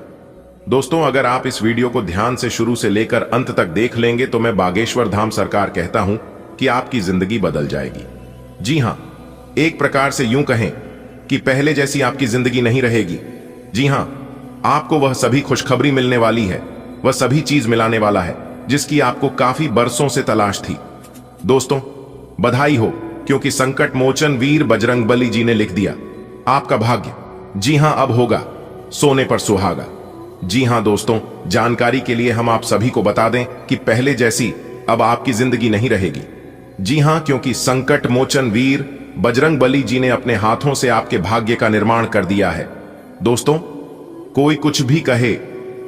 दोस्तों, अगर आप इस वीडियो को ध्यान से शुरू से लेकर अंत तक देख लेंगे तो मैं बागेश्वर धाम सरकार कहता हूं कि आपकी जिंदगी बदल जाएगी। जी हां, एक प्रकार से यूं कहें कि पहले जैसी आपकी जिंदगी नहीं रहेगी। जी हां, आपको वह सभी खुशखबरी मिलने वाली है, वह सभी चीज मिलाने वाला है जिसकी आपको काफी बरसों से तलाश थी। दोस्तों, बधाई हो, क्योंकि संकट मोचन वीर बजरंगबली जी ने लिख दिया आपका भाग्य। जी हां, अब होगा सोने पर सुहागा। जी हां दोस्तों, जानकारी के लिए हम आप सभी को बता दें कि पहले जैसी अब आपकी जिंदगी नहीं रहेगी। जी हां, क्योंकि संकट मोचन वीर बजरंग बली जी ने अपने हाथों से आपके भाग्य का निर्माण कर दिया है। दोस्तों, कोई कुछ भी कहे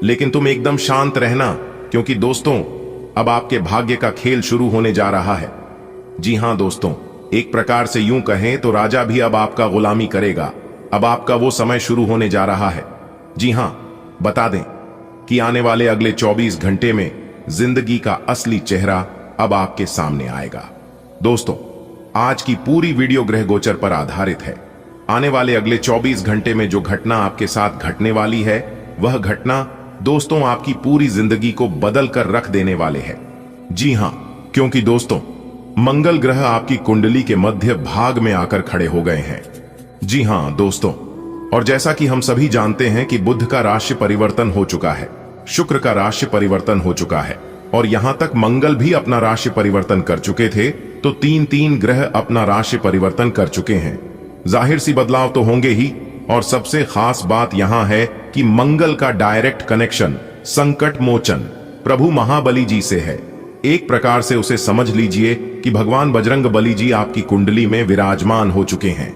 लेकिन तुम एकदम शांत रहना, क्योंकि दोस्तों अब आपके भाग्य का खेल शुरू होने जा रहा है। जी हां दोस्तों, एक प्रकार से यूं कहें तो राजा भी अब आपका गुलामी करेगा। अब आपका वो समय शुरू होने जा रहा है। जी हां, बता दें कि आने वाले अगले 24 घंटे में जिंदगी का असली चेहरा अब आपके सामने आएगा। दोस्तों, आज की पूरी वीडियो ग्रह गोचर पर आधारित है। आने वाले अगले 24 घंटे में जो घटना आपके साथ घटने वाली है, वह घटना दोस्तों आपकी पूरी जिंदगी को बदल कर रख देने वाले है। जी हां, क्योंकि दोस्तों मंगल ग्रह आपकी कुंडली के मध्य भाग में आकर खड़े हो गए हैं। जी हां दोस्तों, और जैसा कि हम सभी जानते हैं कि बुध का राशि परिवर्तन हो चुका है, शुक्र का राशि परिवर्तन हो चुका है, और यहां तक मंगल भी अपना राशि परिवर्तन कर चुके थे, तो तीन ग्रह अपना राशि परिवर्तन कर चुके हैं। जाहिर सी बदलाव तो होंगे ही, और सबसे खास बात यहां है कि मंगल का डायरेक्ट कनेक्शन संकट मोचन प्रभु महाबली जी से है। एक प्रकार से उसे समझ लीजिए कि भगवान बजरंग बली जी आपकी कुंडली में विराजमान हो चुके हैं।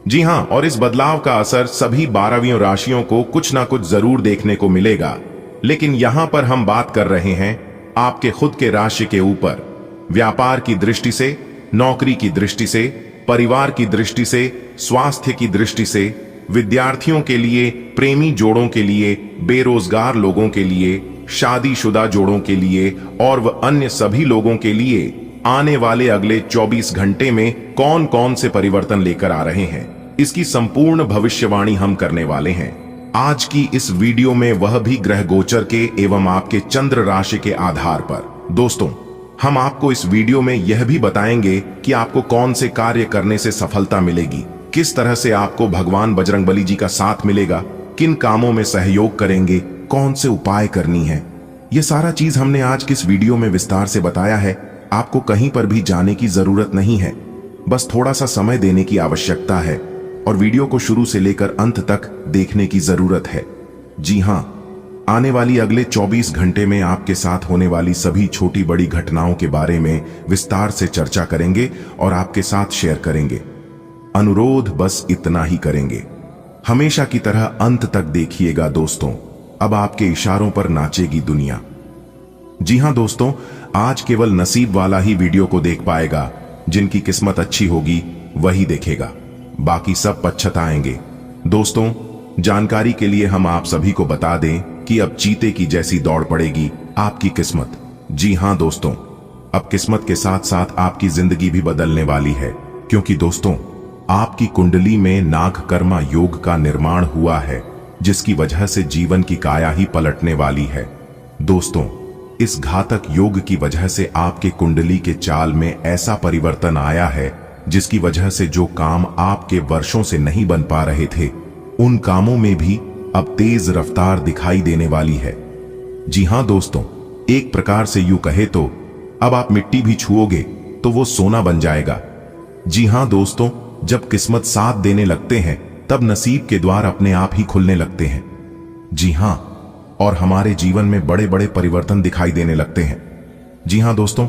जी हां, और इस बदलाव का असर सभी 12वीं राशियों को कुछ ना कुछ जरूर देखने को मिलेगा, लेकिन यहां पर हम बात कर रहे हैं आपके खुद के राशि के ऊपर। व्यापार की दृष्टि से, नौकरी की दृष्टि से, परिवार की दृष्टि से, स्वास्थ्य की दृष्टि से, विद्यार्थियों के लिए, प्रेमी जोड़ों के लिए, बेरोजगार लोगों के लिए, शादीशुदा जोड़ों के लिए और वह अन्य सभी लोगों के लिए आने वाले अगले 24 घंटे में कौन कौन से परिवर्तन लेकर आ रहे हैं, इसकी संपूर्ण भविष्यवाणी हम करने वाले हैं। आज की इस वीडियो में वह भी ग्रह गोचर के एवं आपके चंद्र राशि के आधार पर। दोस्तों, हम आपको इस वीडियो में यह भी बताएंगे कि आपको कौन से कार्य करने से सफलता मिलेगी, किस तरह से आपको भगवान बजरंगबली जी का साथ मिलेगा, किन कामों में सहयोग करेंगे, कौन से उपाय करनी है। यह सारा चीज हमने आज किस वीडियो में विस्तार से बताया है। आपको कहीं पर भी जाने की जरूरत नहीं है, बस थोड़ा सा समय देने की आवश्यकता है और वीडियो को शुरू से लेकर अंत तक देखने की जरूरत है। जी हां, आने वाली अगले 24 घंटे में आपके साथ होने वाली सभी छोटी बड़ी घटनाओं के बारे में विस्तार से चर्चा करेंगे और आपके साथ शेयर करेंगे। अनुरोध बस इतना ही करेंगे, हमेशा की तरह अंत तक देखिएगा दोस्तों। अब आपके इशारों पर नाचेगी दुनिया। जी हां दोस्तों, आज केवल नसीब वाला ही वीडियो को देख पाएगा। जिनकी किस्मत अच्छी होगी वही देखेगा, बाकी सब पछताएंगे। दोस्तों, जानकारी के लिए हम आप सभी को बता दें कि अब चीते की जैसी दौड़ पड़ेगी आपकी किस्मत। जी हां दोस्तों, अब किस्मत के साथ साथ आपकी जिंदगी भी बदलने वाली है, क्योंकि दोस्तों आपकी कुंडली में नागकर्मा योग का निर्माण हुआ है, जिसकी वजह से जीवन की काया ही पलटने वाली है। दोस्तों, इस घातक योग की वजह से आपके कुंडली के चाल में ऐसा परिवर्तन आया है, जिसकी वजह से जो काम आपके वर्षों से नहीं बन पा रहे थे, उन कामों में भी अब तेज रफ्तार दिखाई देने वाली है। जी हां दोस्तों, एक प्रकार से यूं कहे तो अब आप मिट्टी भी छुओगे तो वो सोना बन जाएगा। जी हां दोस्तों, जब किस्मत साथ देने लगते हैं तब नसीब के द्वार अपने आप ही खुलने लगते हैं। जी हां, और हमारे जीवन में बड़े बड़े परिवर्तन दिखाई देने लगते हैं। जी हां दोस्तों,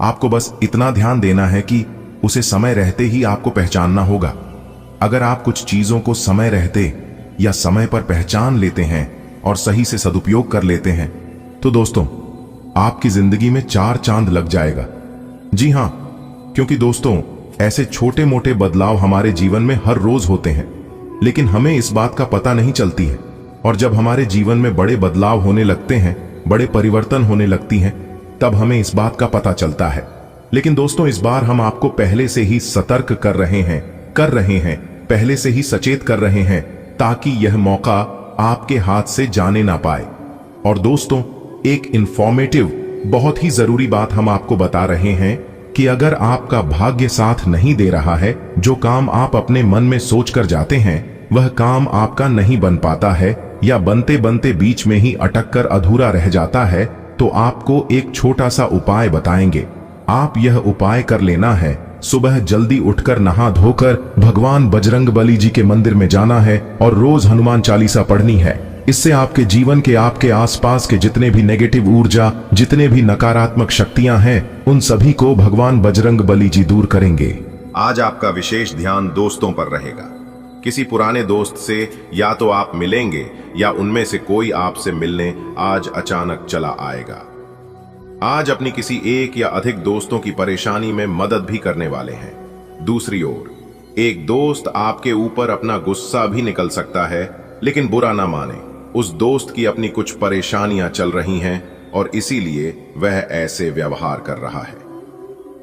आपको बस इतना ध्यान देना है कि उसे समय रहते ही आपको पहचानना होगा। अगर आप कुछ चीजों को समय रहते या समय पर पहचान लेते हैं और सही से सदुपयोग कर लेते हैं, तो दोस्तों आपकी जिंदगी में 4 चांद लग जाएगा। जी हां, क्योंकि दोस्तों ऐसे छोटे मोटे बदलाव हमारे जीवन में हर रोज होते हैं, लेकिन हमें इस बात का पता नहीं चलती है। और जब हमारे जीवन में बड़े बदलाव होने लगते हैं, बड़े परिवर्तन होने लगती हैं, तब हमें इस बात का पता चलता है। लेकिन दोस्तों, इस बार हम आपको पहले से ही सतर्क कर रहे हैं, पहले से ही सचेत कर रहे हैं, ताकि यह मौका आपके हाथ से जाने ना पाए। और दोस्तों, एक इंफॉर्मेटिव बहुत ही जरूरी बात हम आपको बता रहे हैं कि अगर आपका भाग्य साथ नहीं दे रहा है, जो काम आप अपने मन में सोच कर जाते हैं वह काम आपका नहीं बन पाता है या बनते बनते बीच में ही अटक कर अधूरा रह जाता है, तो आपको एक छोटा सा उपाय बताएंगे। आप यह उपाय कर लेना है, सुबह जल्दी उठकर नहा धोकर भगवान बजरंग बली जी के मंदिर में जाना है और रोज हनुमान चालीसा पढ़नी है। इससे आपके जीवन के आपके आसपास के जितने भी नेगेटिव ऊर्जा, जितने भी नकारात्मक शक्तियां हैं, उन सभी को भगवान बजरंग बली जी दूर करेंगे। आज आपका विशेष ध्यान दोस्तों पर रहेगा। किसी पुराने दोस्त से या तो आप मिलेंगे या उनमें से कोई आपसे मिलने आज अचानक चला आएगा। आज अपनी किसी एक या अधिक दोस्तों की परेशानी में मदद भी करने वाले हैं। दूसरी ओर एक दोस्त आपके ऊपर अपना गुस्सा भी निकल सकता है, लेकिन बुरा ना माने, उस दोस्त की अपनी कुछ परेशानियां चल रही हैं और इसीलिए वह ऐसे व्यवहार कर रहा है।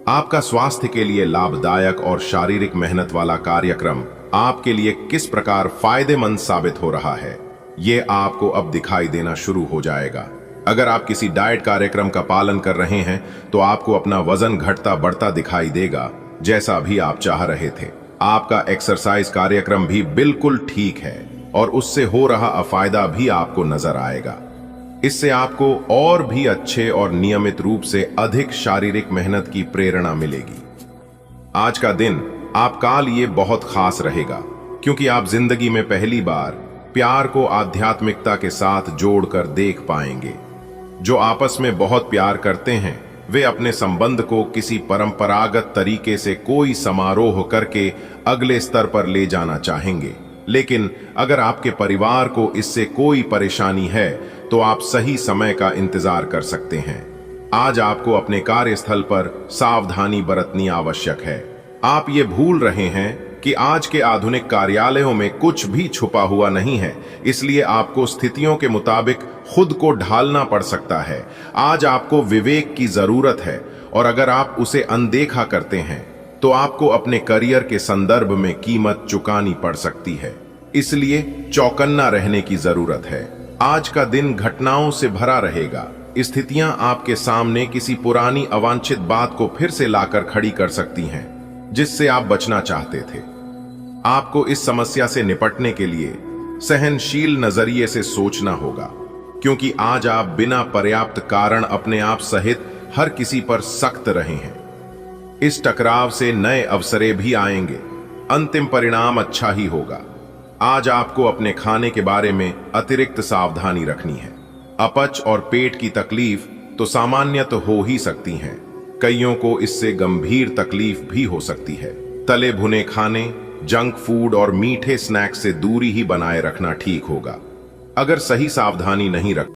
आपका स्वास्थ्य के लिए लाभदायक और शारीरिक मेहनत वाला कार्यक्रम आपके लिए किस प्रकार फायदेमंद साबित हो रहा है, ये आपको अब दिखाई देना शुरू हो जाएगा। अगर आप किसी डाइट कार्यक्रम का पालन कर रहे हैं तो आपको अपना वजन घटता बढ़ता दिखाई देगा, जैसा भी आप चाह रहे थे। आपका एक्सरसाइज कार्यक्रम भी बिल्कुल ठीक है और उससे हो रहा अफायदा भी आपको नजर आएगा। इससे आपको और भी अच्छे और नियमित रूप से अधिक शारीरिक मेहनत की प्रेरणा मिलेगी। आज का दिन आपका लिए बहुत खास रहेगा, क्योंकि आप जिंदगी में पहली बार प्यार को आध्यात्मिकता के साथ जोड़कर देख पाएंगे। जो आपस में बहुत प्यार करते हैं वे अपने संबंध को किसी परंपरागत तरीके से कोई समारोह करके अगले स्तर पर ले जाना चाहेंगे, लेकिन अगर आपके परिवार को इससे कोई परेशानी है तो आप सही समय का इंतजार कर सकते हैं। आज आपको अपने कार्यस्थल पर सावधानी बरतनी आवश्यक है। आप ये भूल रहे हैं कि आज के आधुनिक कार्यालयों में कुछ भी छुपा हुआ नहीं है, इसलिए आपको स्थितियों के मुताबिक खुद को ढालना पड़ सकता है। आज आपको विवेक की जरूरत है और अगर आप उसे अनदेखा करते हैं तो आपको अपने करियर के संदर्भ में कीमत चुकानी पड़ सकती है। इसलिए चौकन्ना रहने की जरूरत है। आज का दिन घटनाओं से भरा रहेगा। स्थितियां आपके सामने किसी पुरानी अवांछित बात को फिर से लाकर खड़ी कर सकती हैं, जिससे आप बचना चाहते थे। आपको इस समस्या से निपटने के लिए सहनशील नजरिए से सोचना होगा, क्योंकि आज आप बिना पर्याप्त कारण अपने आप सहित हर किसी पर सख्त रहे हैं। इस टकराव से नए अवसरें भी आएंगे। अंतिम परिणाम अच्छा ही होगा। आज आपको अपने खाने के बारे में अतिरिक्त सावधानी रखनी है। अपच और पेट की तकलीफ तो सामान्य तो हो ही सकती हैं, कईयों को इससे गंभीर तकलीफ भी हो सकती है। तले भुने खाने, जंक फूड और मीठे स्नैक्स से दूरी ही बनाए रखना ठीक होगा। अगर सही सावधानी नहीं रख